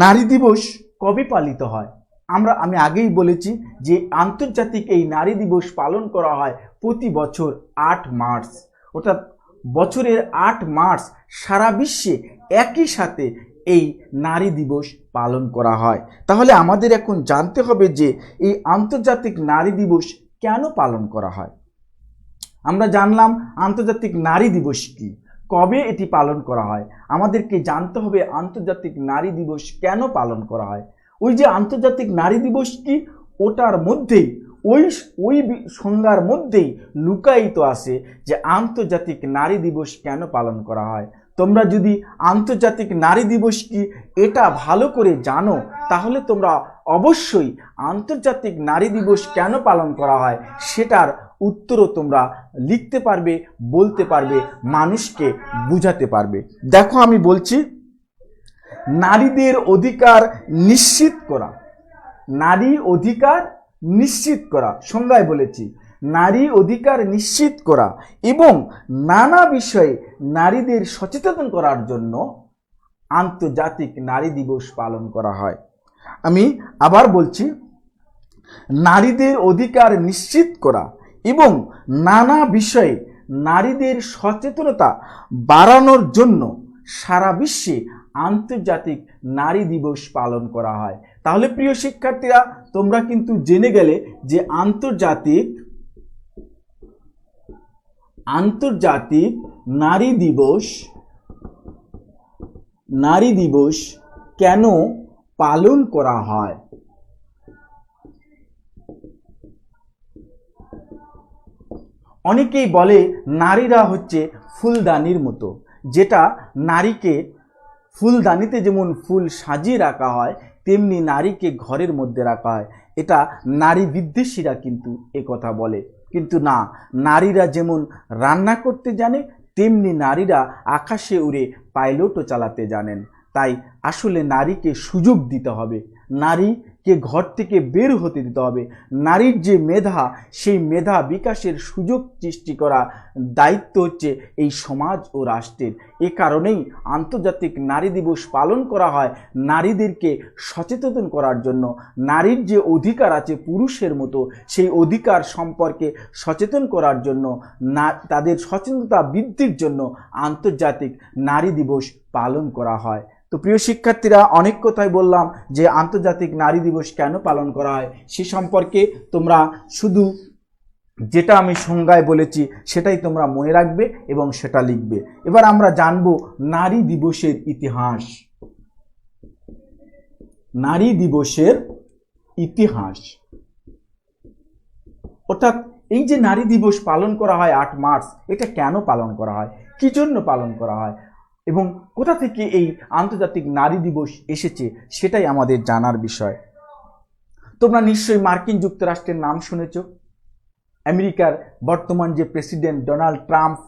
নারী দিবস কবে পালিত হয়? আমি আগেই বলেছি যে আন্তর্জাতিক এই নারী দিবস পালন করা হয় প্রতি বছর 8 মার্চ। অর্থাৎ বছরের 8 মার্চ সারা বিশ্বে একই সাথে এই নারী দিবস পালন করা হয়। তাহলে আমাদের এখন জানতে হবে যে এই আন্তর্জাতিক নারী দিবস কেন পালন করা হয়। আমরা জানলাম আন্তর্জাতিক নারী দিবস কি, কবে এটি পালন করা হয়। আমাদেরকে জানতে হবে আন্তর্জাতিক নারী দিবস কেন পালন করা হয়। ওই যে আন্তর্জাতিক নারী দিবস কি, ওটার মধ্যেই ওই সংজ্ঞার মধ্যেই লুকায়িত আছে যে আন্তর্জাতিক নারী দিবস কেন পালন করা হয়। তোমরা যদি আন্তর্জাতিক নারী দিবস কি এটা ভালো করে জানো, তাহলে তোমরা অবশ্যই আন্তর্জাতিক নারী দিবস কেন পালন করা হয় সেটার উত্তরও তোমরা লিখতে পারবে, বলতে পারবে, মানুষকে বুঝাতে পারবে। দেখো, আমি বলছি, নারীদের অধিকার নিশ্চিত করা। নারী অধিকার নিশ্চিত করা সংজ্ঞায় বলেছি, নারী অধিকার নিশ্চিত করা এবং নানা বিষয়ে নারীদের সচেতন করার জন্য আন্তর্জাতিক নারী দিবস পালন করা হয়। আমি আবার বলছি, নারীদের অধিকার নিশ্চিত করা এবং নানা বিষয়ে নারীদের সচেতনতা বাড়ানোর জন্য সারা বিশ্বে আন্তর্জাতিক নারী দিবস পালন করা হয়। তাহলে প্রিয় শিক্ষার্থীরা, তোমরা কিন্তু জেনে গেলে যে আন্তর্জাতিক নারী দিবস কেন পালন করা হয়। অনেকেই বলে নারীরা হচ্ছে ফুলদানির মতো, যেটা নারীকে ফুলদানিতে যেমন ফুল সাজিয়ে রাখা হয় তেমনি নারীকে ঘরের মধ্যে রাখা হয়। এটা নারী বিদ্বেষীরা কিন্তু একথা বলে, কিন্তু না, নারীরা যেমন রান্না করতে জানে তেমনি নারীরা আকাশে উড়ে পাইলটও চালাতে জানেন। তাই আসলে নারীকে সুযোগ দিতে হবে, নারীকে ঘর থেকে বের হতে দিতে হবে। নারীর যে মেধা, সেই মেধা বিকাশের সুযোগ সৃষ্টি করা দায়িত্ব হচ্ছে এই সমাজ ও রাষ্ট্রের। এ কারণেই আন্তর্জাতিক নারী দিবস পালন করা হয়, নারীদেরকে সচেতন করার জন্য। নারীর যে অধিকার আছে পুরুষের মতো, সেই অধিকার সম্পর্কে সচেতন করার জন্য, তাদের সচেতনতা বৃদ্ধির জন্য আন্তর্জাতিক নারী দিবস পালন করা হয়। তো প্রিয় শিক্ষার্থীরা, অনেক কথাই বললাম যে আন্তর্জাতিক নারী দিবস কেন পালন করা হয় সে সম্পর্কে তোমরা শুধু যেটা আমি সংজ্ঞায় বলেছি সেটাই তোমরা মনে রাখবে এবং সেটা লিখবে। এবার আমরা জানব নারী দিবসের ইতিহাস। নারী দিবসের ইতিহাস অর্থাৎ এই যে নারী দিবস পালন করা হয় 8 মার্চ, এটা কেন পালন করা হয়, কি জন্য পালন করা হয় এবং কোথা থেকে এই আন্তর্জাতিক নারী দিবস এসেছে সেটাই আমাদের জানার বিষয়। তোমরা নিশ্চয়ই মার্কিন যুক্তরাষ্ট্রের নাম শুনেছ। আমেরিকার বর্তমান যে প্রেসিডেন্ট ডোনাল্ড ট্রাম্প,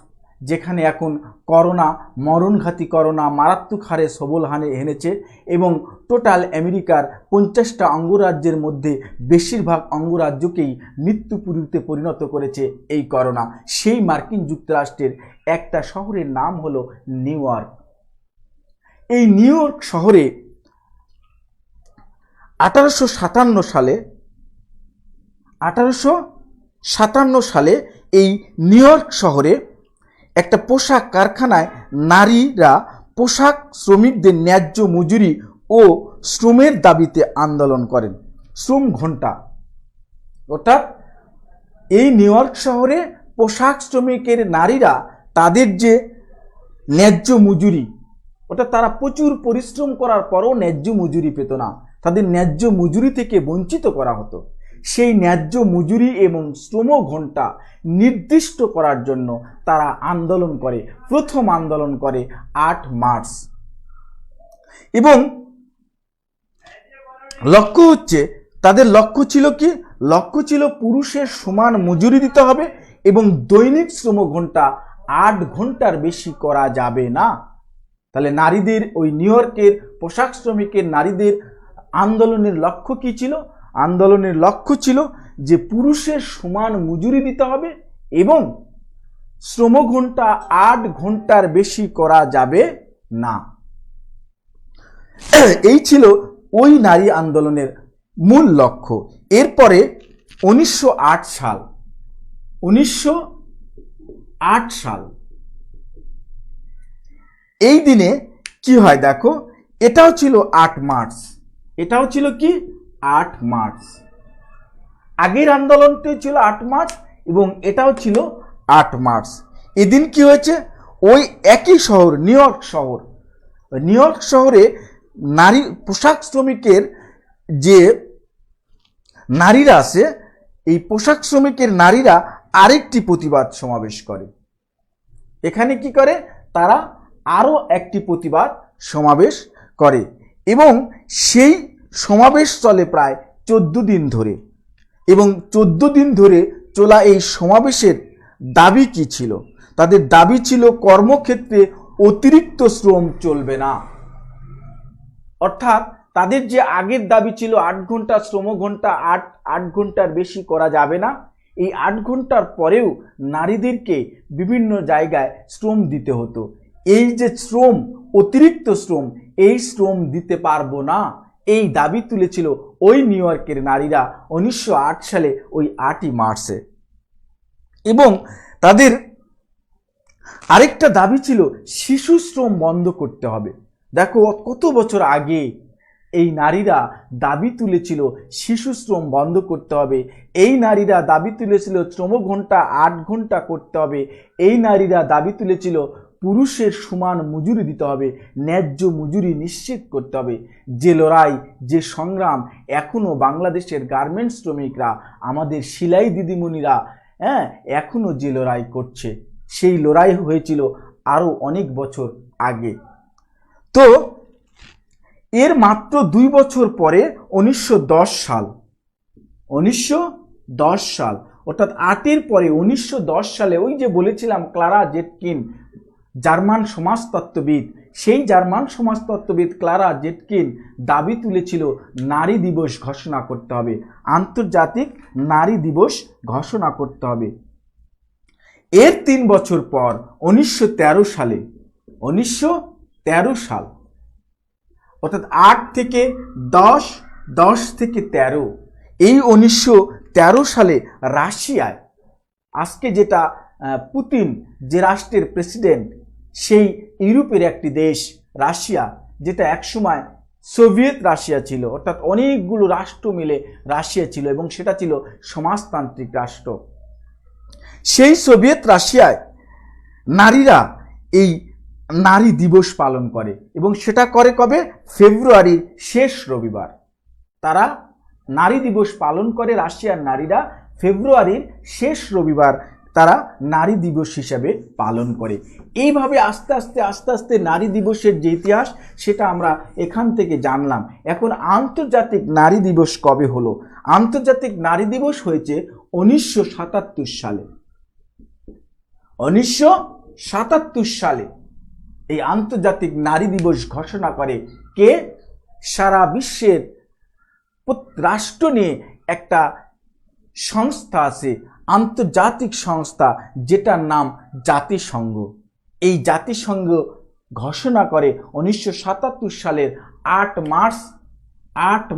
যেখানে এখন করোনা, মরণঘাতী করোনা মারাত্মক হারে সবল হানে এনেছে এবং টোটাল আমেরিকার 50টা অঙ্গরাজ্যের মধ্যে বেশিরভাগ অঙ্গরাজ্যকেই মৃত্যুপুরীতে পরিণত করেছে এই করোনা। সেই মার্কিন যুক্তরাষ্ট্রের একটা শহরের নাম হলো নিউ ইয়র্ক। এই নিউ ইয়র্ক শহরে 1857 সালে এই নিউ ইয়র্ক শহরে একটা পোশাক কারখানায় নারীরা পোশাক শ্রমিকদের ন্যায্য মজুরি ও শ্রমের দাবিতে আন্দোলন করেন। শ্রম ঘণ্টা, অর্থাৎ এই নিউ ইয়র্ক শহরে পোশাক শ্রমিকের নারীরা তাদের যে ন্যায্য মজুরি, অর্থাৎ তারা প্রচুর পরিশ্রম করার পরও ন্যায্য মজুরি পেত না, তাদের ন্যায্য মজুরি থেকে বঞ্চিত করা হতো। সেই ন্যায্য মজুরি এবং শ্রম ঘণ্টা নির্দিষ্ট করার জন্য তারা আন্দোলন করে, প্রথম আন্দোলন করে 8 মার্চ। এবং লক্ষ্য হচ্ছে, তাদের লক্ষ্য ছিল কি? লক্ষ্য ছিল পুরুষের সমান মজুরি দিতে হবে এবং দৈনিক শ্রম ঘণ্টা 8 ঘন্টার বেশি করা যাবে না। তাহলে নারীদের, ওই নিউ ইয়র্কের পোশাক শ্রমিকের নারীদের আন্দোলনের লক্ষ্য কি ছিল? আন্দোলনের লক্ষ্য ছিল যে পুরুষের সমান মজুরি দিতে হবে এবং শ্রম ঘণ্টা 8 ঘন্টার বেশি করা যাবে না। এই ছিল ওই নারী আন্দোলনের মূল লক্ষ্য। এরপরে 1908 সাল, এই দিনে কি হয় দেখো, এটাও ছিল 8 মার্চ। এটাও ছিল কি? 8 মার্চ। আগের আন্দোলনটি ছিল 8 মার্চ এবং এটাও ছিল 8 মার্চ। এদিন কি হয়েছে? ওই একই শহর, নিউ ইয়র্ক শহরে নারী পোশাক শ্রমিকের যে নারীরা আছে, এই পোশাক শ্রমিকের নারীরা আরেকটি প্রতিবাদ সমাবেশ করে। এখানে কি করে? তারা আরও একটি প্রতিবাদ সমাবেশ করে এবং সেই সমাবেশ চলে প্রায় 14 দিন ধরে। এবং 14 দিন ধরে চলা এই সমাবেশের দাবি কি ছিল? তাদের দাবি ছিল কর্মক্ষেত্রে অতিরিক্ত শ্রম চলবে না। অর্থাৎ তাদের যে আগের দাবি ছিল 8 ঘন্টা শ্রম ঘন্টা 8 ঘন্টার বেশি করা যাবে না, এই 8 ঘন্টার পরেও নারীদেরকে বিভিন্ন জায়গায় শ্রম দিতে হতো। এই যে শ্রম, অতিরিক্ত শ্রম, এই শ্রম দিতে পারবো না, এই দাবি তুলেছিল ওই নিউ ইয়র্কের নারীরা 1908 সালে ওই 8ই মার্চে। এবং তাদের আরেকটা দাবি ছিল শিশু শ্রম বন্ধ করতে হবে। দেখো কত বছর আগে এই নারীরা দাবি তুলেছিল শিশু শ্রম বন্ধ করতে হবে, এই নারীরা দাবি তুলেছিল শ্রম ঘন্টা 8 ঘন্টা করতে হবে, এই নারীরা দাবি তুলেছিল পুরুষের সমান মজুরি দিতে হবে, ন্যায্য মজুরি নিশ্চিত করতে হবে। যে লড়াই, যে সংগ্রাম এখনো বাংলাদেশের গার্মেন্টস শ্রমিকরা, আমাদের সেলাই দিদিমণিরা এখনো যে লড়াই করছে, সেই লড়াই হয়েছিল আরো অনেক বছর আগে। তো এর মাত্র 2 বছর পরে 1910 সাল, অর্থাৎ 8-এর পরে 1910 সালে ওই যে বলেছিলাম ক্লারা জেটকিন, জার্মান সমাজতত্ত্ববিদ, সেই জার্মান সমাজতত্ত্ববিদ ক্লারা জেটকিন দাবি তুলেছিল নারী দিবস ঘোষণা করতে হবে, আন্তর্জাতিক নারী দিবস ঘোষণা করতে হবে। এর 3 বছর পর 1913 সাল, অর্থাৎ 8 থেকে 10, 10 থেকে 13, এই 1913 সালে রাশিয়ায়, আজকে যেটা পুতিন যে রাষ্ট্রের প্রেসিডেন্ট, সেই ইউরোপের একটি দেশ রাশিয়া, যেটা একসময় সোভিয়েত রাশিয়া ছিল, অর্থাৎ অনেকগুলো রাষ্ট্র মিলে রাশিয়া ছিল এবং সেটা ছিল সমাজতান্ত্রিক রাষ্ট্র। সেই সোভিয়েত রাশিয়ায় নারীরা এই নারী দিবস পালন করে এবং সেটা করে কবে? ফেব্রুয়ারির শেষ রবিবার। তারা নারী দিবস পালন করে, রাশিয়ার নারীরা ফেব্রুয়ারির শেষ রবিবার তারা নারী দিবস হিসাবে পালন করে। এইভাবে আস্তে আস্তে নারী দিবসের যে ইতিহাস, সেটা আমরা এখান থেকে জানলাম। এখন আন্তর্জাতিক নারী দিবস কবে হলো? আন্তর্জাতিক নারী দিবস হয়েছে 1977 সালে। সালে এই আন্তর্জাতিক নারী দিবস ঘোষণা করে কে? সারা বিশ্বের রাষ্ট্র নিয়ে একটা সংস্থা আছে, আন্তর্জাতিক সংস্থা, যেটার নাম জাতিসংঘ। এই জাতিসংঘ ঘোষণা করে 1977 সালের 8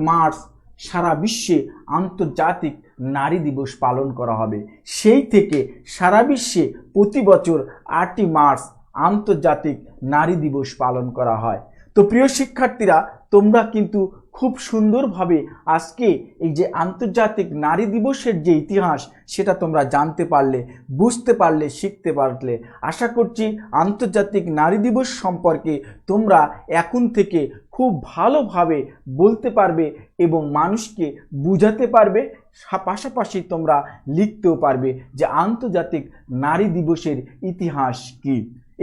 মার্চ সারা বিশ্বে আন্তর্জাতিক নারী দিবস পালন করা হবে। সেই থেকে সারা বিশ্বে প্রতি বছর 8 মার্চ আন্তর্জাতিক নারী দিবস পালন করা হয়। তো প্রিয় শিক্ষার্থীরা, তোমরা কিন্তু খুব সুন্দরভাবে আজকে এই যে আন্তর্জাতিক নারী দিবসের যে ইতিহাস সেটা তোমরা জানতে পারলে, বুঝতে পারলে, শিখতে পারলে। আশা করছি আন্তর্জাতিক নারী দিবস সম্পর্কে তোমরা এখন থেকে খুব ভালোভাবে বলতে পারবে এবং মানুষকে বুঝাতে পারবে। পাশাপাশি তোমরা লিখতেও পারবে যে আন্তর্জাতিক নারী দিবসের ইতিহাস কী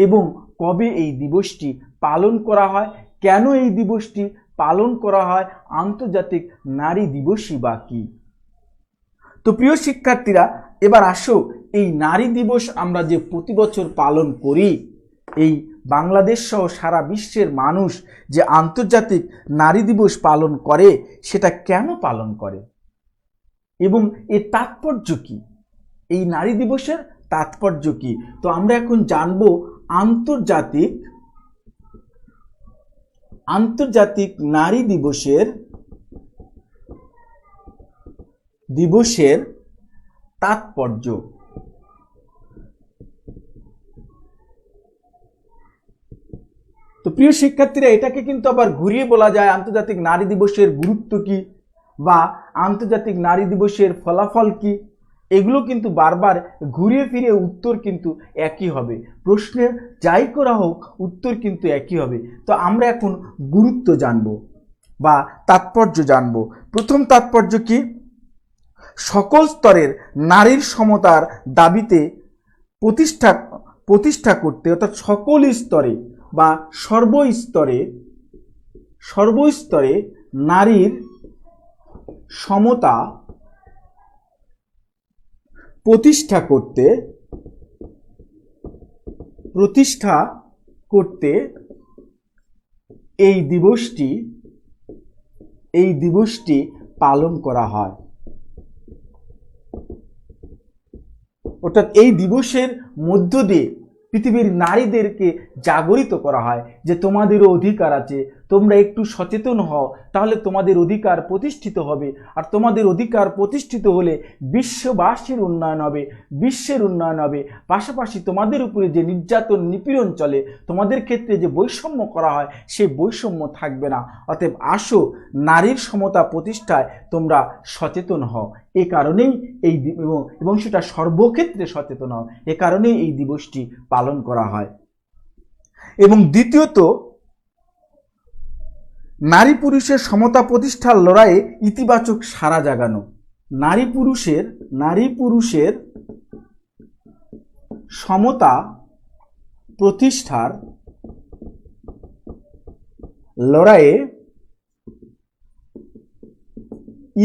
এবং কবে এই দিবসটি পালন করা হয়, কেন এই দিবসটি পালন করা হয়, আন্তর্জাতিক নারী দিবসই বা কী। তো প্রিয় শিক্ষার্থীরা, এবার আসো এই নারী দিবস আমরা যে প্রতি বছর পালন করি, এই বাংলাদেশ সহ সারা বিশ্বের মানুষ যে আন্তর্জাতিক নারী দিবস পালন করে সেটা কেন পালন করে এবং এর তাৎপর্য কী, এই নারী দিবসের তাৎপর্য কী। তো আমরা এখন জানব আন্তর্জাতিক নারী দিবসের তাৎপর্য। তো প্রিয় শিক্ষার্থীরা, এটাকে কিন্তু আবার ঘুরিয়ে বলা যায় আন্তর্জাতিক নারী দিবসের গুরুত্ব কি বা আন্তর্জাতিক নারী দিবসের ফলাফল কি। এগুলো কিন্তু বারবার ঘুরিয়ে ফিরে উত্তর কিন্তু একই হবে, প্রশ্নের যাই করা হোক উত্তর কিন্তু একই হবে। তো আমরা এখন গুরুত্ব জানব বা তাৎপর্য জানব। প্রথম তাৎপর্য কি? সকল স্তরের নারীর সমতার দাবিতে প্রতিষ্ঠা করতে, অর্থাৎ সকল স্তরে বা সর্বস্তরে নারীর সমতা প্রতিষ্ঠা করতে এই দিবসটি পালন করা হয়। অর্থাৎ এই দিবসের মধ্য দিয়ে পৃথিবীর নারীদেরকে জাগরিত করা হয় যে তোমাদেরও অধিকার আছে, তোমরা একটু সচেতন হও, তাহলে তোমাদের অধিকার প্রতিষ্ঠিত হবে। আর তোমাদের অধিকার প্রতিষ্ঠিত হলে বিশ্ববাসীর উন্নয়ন হবে, বিশ্বের উন্নয়ন হবে। পাশাপাশি তোমাদের উপরে যে নির্যাতন নিপীড়ন চলে, তোমাদের ক্ষেত্রে যে বৈষম্য করা হয়, সেই বৈষম্য থাকবে না। অতএব আসো নারীর সমতা প্রতিষ্ঠায় তোমরা সচেতন হও। এ কারণেই এবং সেটা সর্বক্ষেত্রে সচেতন হও, এ কারণেই এই দিবসটি পালন করা হয়। এবং দ্বিতীয়ত, নারী পুরুষের সমতা প্রতিষ্ঠার লড়াইয়ে ইতিবাচক সাড়া জাগানো। নারী পুরুষের সমতা প্রতিষ্ঠার লড়াইয়ে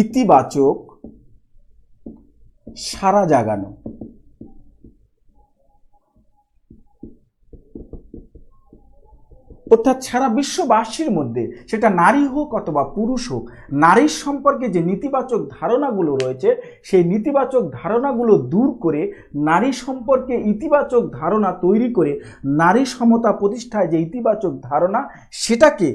ইতিবাচক সাড়া জাগানো। অর্থাৎ সারা বিশ্ববাসীর মধ্যে, সেটা নারী হোক অথবা পুরুষ হোক, নারীর সম্পর্কে যে নেতিবাচক ধারণাগুলো রয়েছে সেই নেতিবাচক ধারণাগুলো দূর করে নারী সম্পর্কে ইতিবাচক ধারণা তৈরি করে নারী সমতা প্রতিষ্ঠায় যে ইতিবাচক ধারণা সেটাকে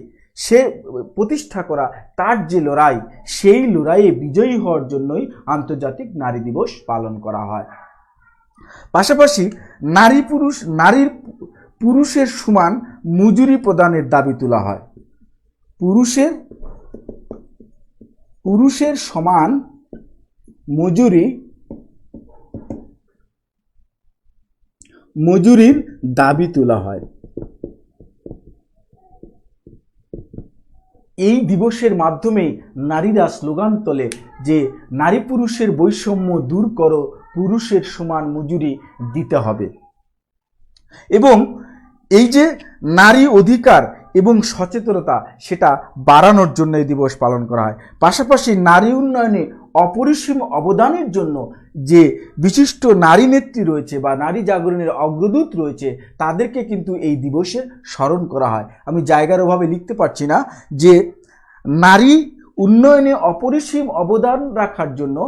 প্রতিষ্ঠা করা, তার যে লড়াই, সেই লড়াইয়ে বিজয়ী হওয়ার জন্যই আন্তর্জাতিক নারী দিবস পালন করা হয়। পাশাপাশি পুরুষের সমান মজুরি প্রদানের দাবি তোলা হয়। পুরুষের সমান মজুরির দাবি তোলা হয়। এই দিবসের মাধ্যমে নারীরা স্লোগান তোলে যে নারী পুরুষের বৈষম্য দূর করো, পুরুষের সমান মজুরি দিতে হবে। এবং এই যে নারী অধিকার এবং সচেতনতা, সেটা বাড়ানোর জন্য এই দিবস পালন করা হয়। পাশাপাশি নারী উন্নয়নে অপরিসীম অবদানের জন্য যে বিশিষ্ট নারী নেত্রী রয়েছে বা নারী জাগরণের অগ্রদূত রয়েছে তাদেরকে কিন্তু এই দিবসে স্মরণ করা হয়। আমি জায়গার অভাবে লিখতে পারছি না যে নারী উন্নয়নে অপরিসীম অবদান রাখার জন্য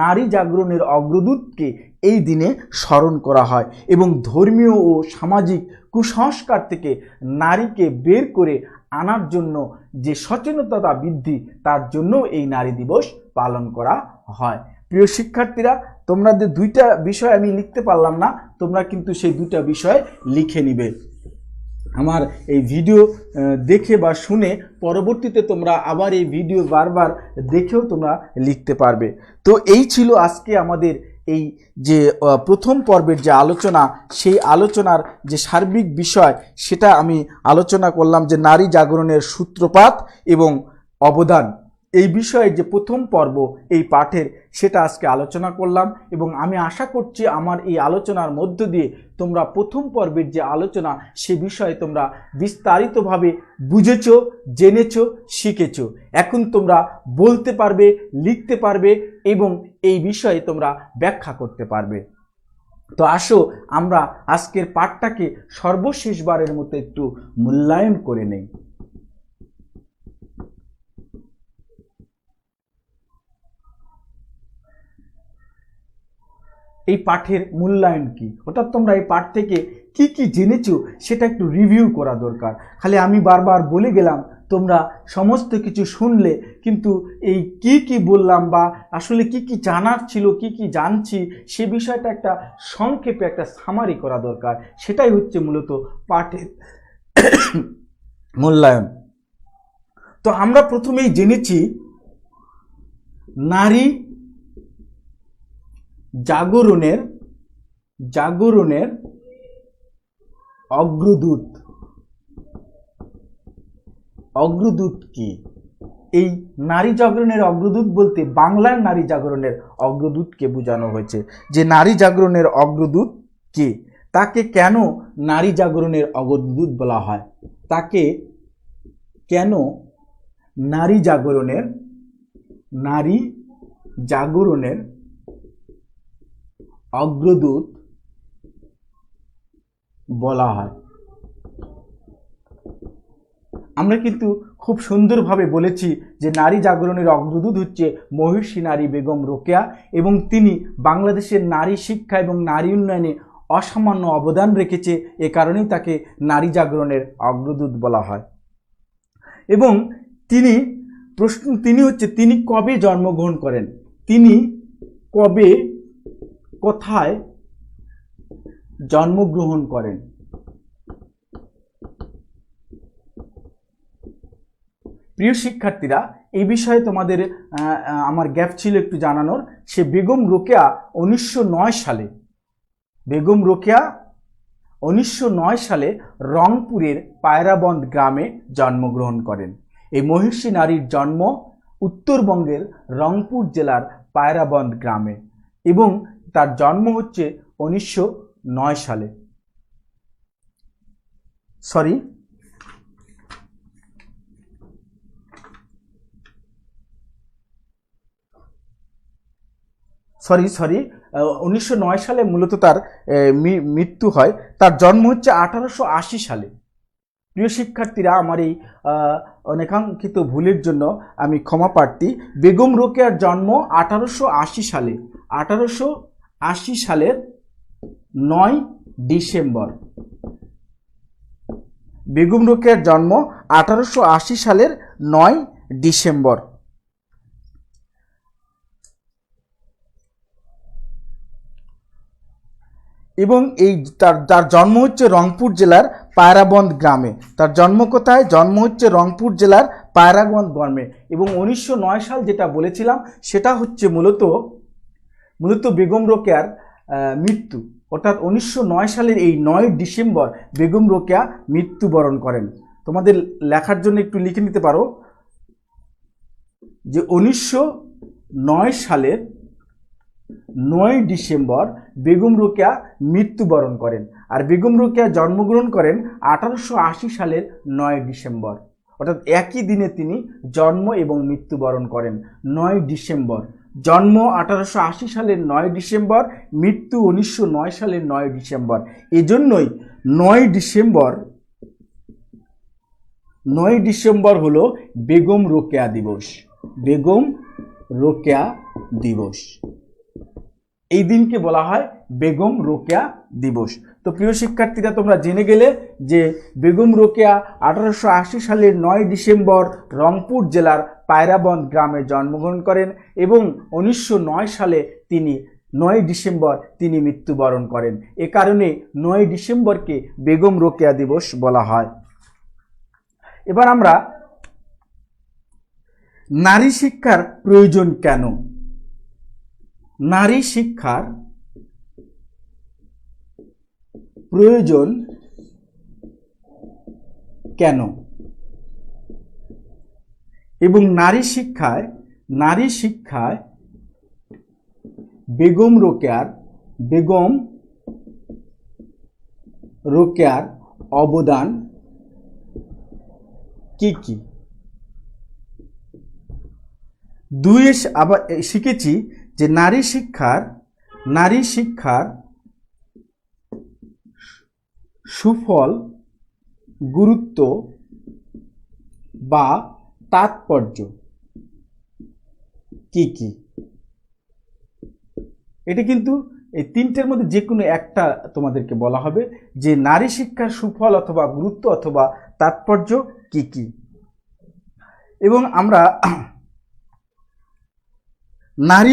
নারী জাগরণের অগ্রদূতকে এই দিনে স্মরণ করা হয় এবং ধর্মীয় ও সামাজিক কুসংস্কার থেকে নারীকে বের করে আনার জন্য যে সচেতনতা বৃদ্ধি তার জন্য এই নারী দিবস পালন করা হয়। প্রিয় শিক্ষার্থীরা, তোমাদের দুইটা বিষয় আমি লিখতে পারলাম না, তোমরা কিন্তু সেই দুইটা বিষয় লিখে নিবে। আমার এই ভিডিও দেখে বা শুনে পরবর্তীতে তোমরা আবার এই ভিডিও বারবার দেখেও তোমরা লিখতে পারবে। তো এই ছিল আজকে আমাদের এই যে প্রথম পর্বের যে আলোচনা, সেই আলোচনার যে সার্বিক বিষয় সেটা আমি আলোচনা করলাম যে নারী জাগরণের সূত্রপাত এবং অবদান, এই বিষয়ে যে প্রথম পর্ব এই পাঠের সেটা আজকে আলোচনা করলাম এবং আমি আশা করছি আমার এই আলোচনার মধ্য দিয়ে তোমরা প্রথম পর্বের যে আলোচনা সে বিষয়ে তোমরা বিস্তারিতভাবে বুঝেছো, জেনেছো, শিখেছো। এখন তোমরা বলতে পারবে, লিখতে পারবে এবং এই বিষয়ে তোমরা ব্যাখ্যা করতে পারবে। তো আসো আমরা আজকের পাঠটাকে সর্বশেষবারের মতো একটু মূল্যায়ন করে নেই। এই পাঠের মূল্যায়ন কি, অর্থাৎ তোমরা এই পাঠ থেকে কি কি জেনেছো সেটা একটু রিভিউ করা দরকার। খালি আমি বারবার বলে গেলাম, তোমরা সমস্ত কিছু শুনলে কিন্তু এই কি কি বললাম বা আসলে কি কি জানার ছিল, কি কি জানছি সে বিষয়টা একটা সংক্ষেপে একটা সামারি করা দরকার। সেটাই হচ্ছে মূলত পাঠের মূল্যায়ন। তো আমরা প্রথমেই জেনেছি নারী জাগরণের অগ্রদূত কি? এই নারী জাগরণের অগ্রদূত বলতে বাংলার নারী জাগরণের অগ্রদূতকে বোঝানো হয়েছে। যে নারী জাগরণের অগ্রদূত কে, তাকে কেন নারী জাগরণের অগ্রদূত বলা হয়, তাকে কেন নারী জাগরণের অগ্রদূত বলা হয়। আমরা কিন্তু খুব সুন্দরভাবে বলেছি যে নারী জাগরণের অগ্রদূত হচ্ছে মহিষী নারী বেগম রোকেয়া এবং তিনি বাংলাদেশের নারী শিক্ষা এবং নারী উন্নয়নে অসামান্য অবদান রেখেছে, এ কারণেই তাকে নারী জাগরণের অগ্রদূত বলা হয়। এবং তিনি কবে জন্মগ্রহণ করেন, তিনি কবে কোথায় জন্মগ্রহণ করেন? প্রিয় শিক্ষার্থীরা, এই বিষয়ে তোমাদের আমার গ্যাপ ছিল একটু জানানোর। সে বেগম রোকেয়া 1909 সালে রংপুরের পায়রাবন্দ গ্রামে জন্মগ্রহণ করেন। এই মহিষী নারীর জন্ম উত্তরবঙ্গের রংপুর জেলার পায়রাবন্দ গ্রামে এবং তার জন্ম হচ্ছে 1909 সালে। সরি 1909 সালে মূলত তার মৃত্যু হয়। তার জন্ম হচ্ছে 1880 সালে। প্রিয় শিক্ষার্থীরা, আমার এই অনেকাঙ্ক্ষিত ভুলের জন্য আমি ক্ষমা প্রার্থী। বেগম রোকেয়ার জন্ম 1880 সালে, 1880 সালের 9 ডিসেম্বর। বেগম রোকেয়ার জন্ম 1880 সালের 9 ডিসেম্বর। এবং এই তার জন্ম হচ্ছে রংপুর জেলার পায়রাবন্দ গ্রামে। তার জন্ম কোথায়? জন্ম হচ্ছে রংপুর জেলার পায়রাবন্দ গ্রামে। এবং 1909 সাল যেটা বলেছিলাম সেটা হচ্ছে মূলত বেগম রোকেয়ার মৃত্যু, অর্থাৎ 1909 সালের এই 9 ডিসেম্বর বেগম রোকেয়া মৃত্যুবরণ করেন। তোমাদের লেখার জন্য একটু লিখে নিতে পারো যে 1909 সালের 9 ডিসেম্বর বেগম রোকেয়া মৃত্যুবরণ করেন আর বেগম রোকেয়া জন্মগ্রহণ করেন 1880 সালের 9 ডিসেম্বর, অর্থাৎ একই দিনে তিনি জন্ম এবং মৃত্যুবরণ করেন 9 ডিসেম্বর। জন্ম 1880 সালের 9 ডিসেম্বর, মৃত্যু 1909 সালের 9 ডিসেম্বর। এজন্যই 9 ডিসেম্বর হলো বেগম রোকেয়া দিবস। বেগম রোকেয়া দিবস, এই দিনকে বলা হয় বেগম রোকেয়া দিবস। তো প্রিয় শিক্ষার্থীরা, তোমরা জেনে গেলে যে বেগম রোকেয়া 1880 সালের 9 ডিসেম্বর রংপুর জেলার পায়রাবন্দ গ্রামে জন্মগ্রহণ করেন এবং 1909 সালে 9 ডিসেম্বর তিনি মৃত্যুবরণ করেন। এ কারণে 9 ডিসেম্বরকে বেগম রোকেয়া দিবস বলা হয়। এবার আমরা নারী শিক্ষার প্রয়োজন কেন, নারী শিক্ষার প্রয়োজন কেন এবং নারী শিক্ষায় বেগম রোকেয়ার অবদান কি কি। আবার শিখেছি যে নারী শিক্ষার সুফল, গুরুত্ব বা তাৎপর্য কি কি। এটি কিন্তু এই তিনটের মধ্যে যে কোনো একটা তোমাদেরকে বলা হবে যে নারী শিক্ষার সুফল অথবা গুরুত্ব অথবা তাৎপর্য কি কি। এবং আমরা নারী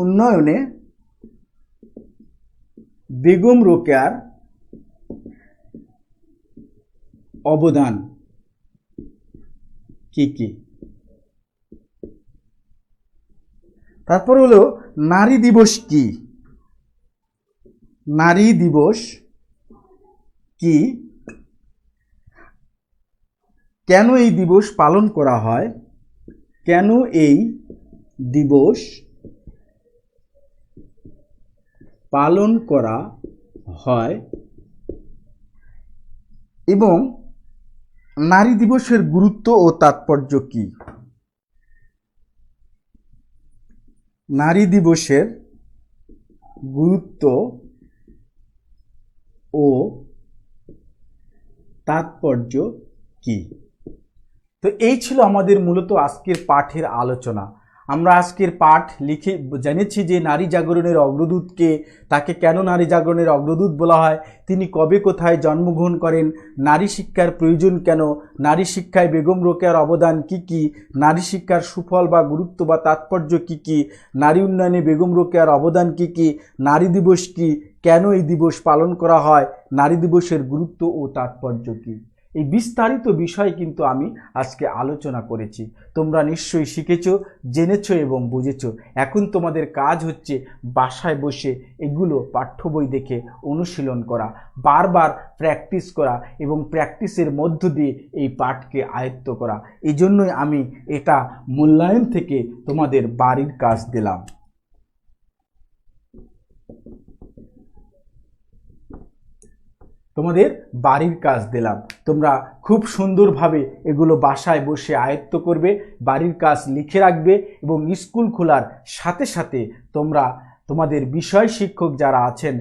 উন্নয়নে বেগম রোকেয়ার অবদান কি কি। তারপর হলো নারী দিবস কি, নারী দিবস কি, কেন এই দিবস পালন করা হয়, কেন এই দিবস পালন করা হয় এবং নারী দিবসের গুরুত্ব ও তাৎপর্য কি। নারী দিবসের গুরুত্ব ও তাৎপর্য কি। তো এই ছিল আমাদের মূলত আজকের পাঠের আলোচনা। আমরা আজকের পাঠ লিখে জেনেছি যে নারী জাগরণের অগ্রদূতকে, তাকে কেন নারী জাগরণের অগ্রদূত বলা হয়, তিনি কবে কোথায় জন্মগ্রহণ করেন, নারী শিক্ষার প্রয়োজন কেন, নারী শিক্ষায় বেগম রোকেয়ার অবদান কি কি, নারী শিক্ষার সুফল বা গুরুত্ব বা তাৎপর্য কি কি, নারী উন্নয়নে বেগম রোকেয়ার অবদান কি কি, নারী দিবস কি, কেন এই দিবস পালন করা হয়, নারী দিবসের গুরুত্ব ও তাৎপর্য কি। এই বিস্তারিত বিষয় কিন্তু আমি আজকে আলোচনা করেছি। তোমরা নিশ্চয়ই শিখেছো, জেনেছো এবং বুঝেছো। এখন তোমাদের কাজ হচ্ছে বাসায় বসে এগুলো পাঠ্য বই দেখে অনুশীলন করা, বারবার প্র্যাকটিস করা এবং প্র্যাকটিসের মধ্য দিয়ে এই পাঠকে আয়ত্ত করা। এই জন্যই আমি এটা মূল্যায়ন থেকে তোমাদের বাড়ির কাজ দিলাম। তোমাদের বাড়ির কাজ দিলাম, তোমরা খুব সুন্দরভাবে এগুলো বাসায় বসে আয়ত্ত করবে, বাড়ির কাজ লিখে রাখবে এবং স্কুল খোলার সাথে সাথে তোমরা তোমাদের বিষয় শিক্ষক যারা আছেন,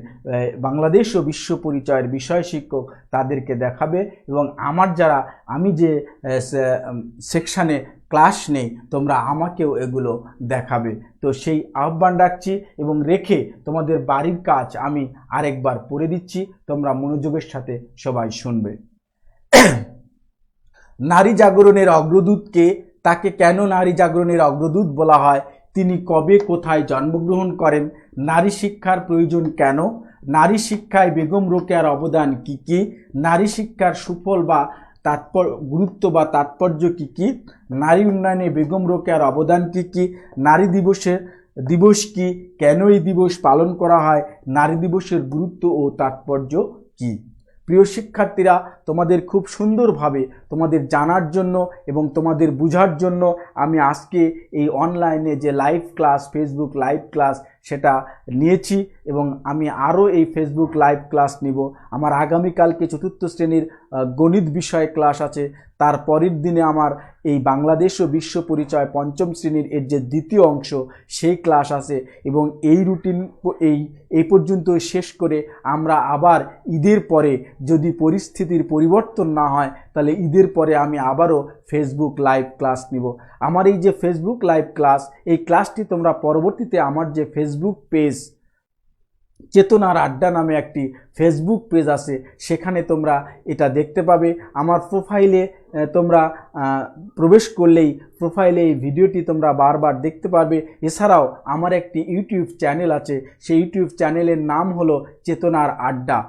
বাংলাদেশ ও বিশ্ব পরিচয়ের বিষয় শিক্ষক, তাদেরকে দেখাবে এবং আমি যে সেকশানে ক্লাস নেই তোমরা আমাকেও এগুলো দেখাবে। তো সেই আহ্বান রাখছি এবং রেখে তোমাদের বাড়ির কাজ আমি আরেকবার পড়ে দিচ্ছি, তোমরা মনোযোগের সাথে সবাই শুনবে। নারী জাগরণের অগ্রদূতকে, তাকে কেন নারী জাগরণের অগ্রদূত বলা হয়, তিনি কবে কোথায় জন্মগ্রহণ করেন, নারী শিক্ষার প্রয়োজন কেন, নারী শিক্ষায় বেগম রোকেয়ার অবদান কি কি, নারী শিক্ষার সুফল বা গুরুত্ব বা তাৎপর্য কি কি, নারী উন্নয়নে বেগম রোকেয়ার অবদান কি কি, নারী দিবস কি, কেন এই দিবস পালন করা হয়, নারী দিবসের গুরুত্ব ও তাৎপর্য কি। প্রিয় শিক্ষার্থীরা, তোমাদের খুব সুন্দরভাবে তোমাদের জানার জন্য এবং তোমাদের বোঝার জন্য আমি আজকে এই অনলাইনে যে live class, Facebook live class, সেটা নিয়েছি এবং আমি আরও এই ফেসবুক লাইভ ক্লাস নিব। আমার আগামীকালকে চতুর্থ শ্রেণীর গণিত বিষয়ে ক্লাস আছে, তার পরের দিনে আমার এই বাংলাদেশ ও বিশ্ব পরিচয় পঞ্চম শ্রেণীর এর যে দ্বিতীয় অংশ সেই ক্লাস আছে এবং এই রুটিন এই পর্যন্ত শেষ করে আমরা আবার ঈদের পরে যদি পরিস্থিতির পরিবর্তন না হয় তাহলে ঈদের পরে আমি আবারও ফেসবুক লাইভ ক্লাস নিব। আমার এই যে ফেসবুক লাইভ ক্লাস, এই ক্লাসটি তোমরা পরবর্তীতে আমার যে ফেসবুক পেজ চেতনার আড্ডা নামে একটি ফেসবুক পেজ আছে সেখানে তোমরা এটা দেখতে পাবে। আমার প্রোফাইলে তোমরা প্রবেশ করলেই প্রোফাইলে এই ভিডিওটি তোমরা বারবার দেখতে পারবে। এছাড়াও আমার একটি ইউটিউব চ্যানেল আছে, সেই ইউটিউব চ্যানেলের নাম হলো চেতনার আড্ডা।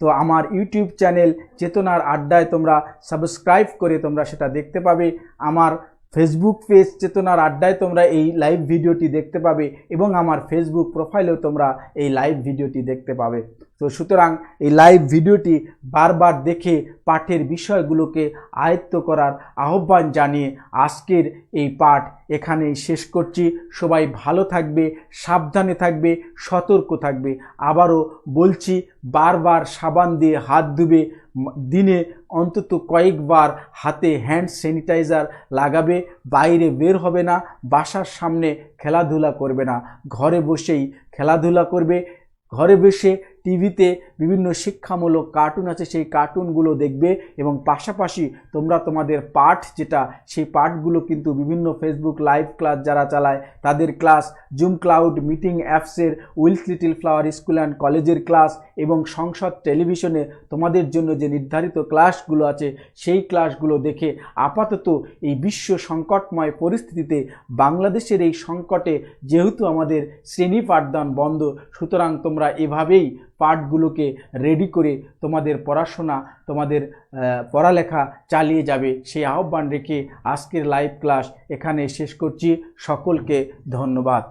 তো আমার ইউটিউব চ্যানেল চেতনার আড্ডায় তোমরা সাবস্ক্রাইব করে তোমরা সেটা দেখতে পাবে। আমার ফেসবুক পেজ চেতনার আড্ডায় তোমরা এই লাইভ ভিডিওটি দেখতে পাবে এবং আমার ফেসবুক প্রোফাইলেও তোমরা এই লাইভ ভিডিওটি দেখতে পাবে। তো সুতরাং এই লাইভ ভিডিওটি বারবার দেখে পাঠের বিষয়গুলোকে আয়ত্ত করার আহ্বান জানিয়ে আজকের এই পাঠ এখানেই শেষ করছি। সবাই ভালো থাকবে, সাবধানে থাকবে, সতর্ক থাকবে। আবারও বলছি, বারবার সাবান দিয়ে হাত ধুবে, দিনে অন্তত কয়েকবার হাতে হ্যান্ড স্যানিটাইজার লাগাবে, বাইরে বের হবে না, বাসার সামনে খেলাধুলা করবে না, ঘরে বসেই খেলাধুলা করবে। ঘরে বসে টিভিতে বিভিন্ন শিক্ষামূলক কার্টুন আছে সেই কার্টুনগুলো দেখবে এবং পাশাপাশি তোমরা তোমাদের পাঠ যেটা সেই পাঠগুলো কিন্তু বিভিন্ন ফেসবুক লাইভ ক্লাস যারা চালায় তাদের ক্লাস, জুম ক্লাউড মিটিং অ্যাপসের, Wills Little Flower School and কলেজের ক্লাস এবং সংসদ টেলিভিশনে তোমাদের জন্য যে নির্ধারিত ক্লাসগুলো আছে সেই ক্লাসগুলো দেখে আপাতত এই বিশ্ব সংকটময় পরিস্থিতিতে বাংলাদেশের এই সংকটে যেহেতু আমাদের শ্রেণী পাঠদান বন্ধ, সুতরাং তোমরা এভাবেই পাঠগুলোকে রেডি করে তোমাদের পড়াশোনা, তোমাদের পড়ালেখা চালিয়ে যাবে সেই আহ্বান রেখে আজকের লাইভ ক্লাস এখানে শেষ করছি। সকলকে ধন্যবাদ।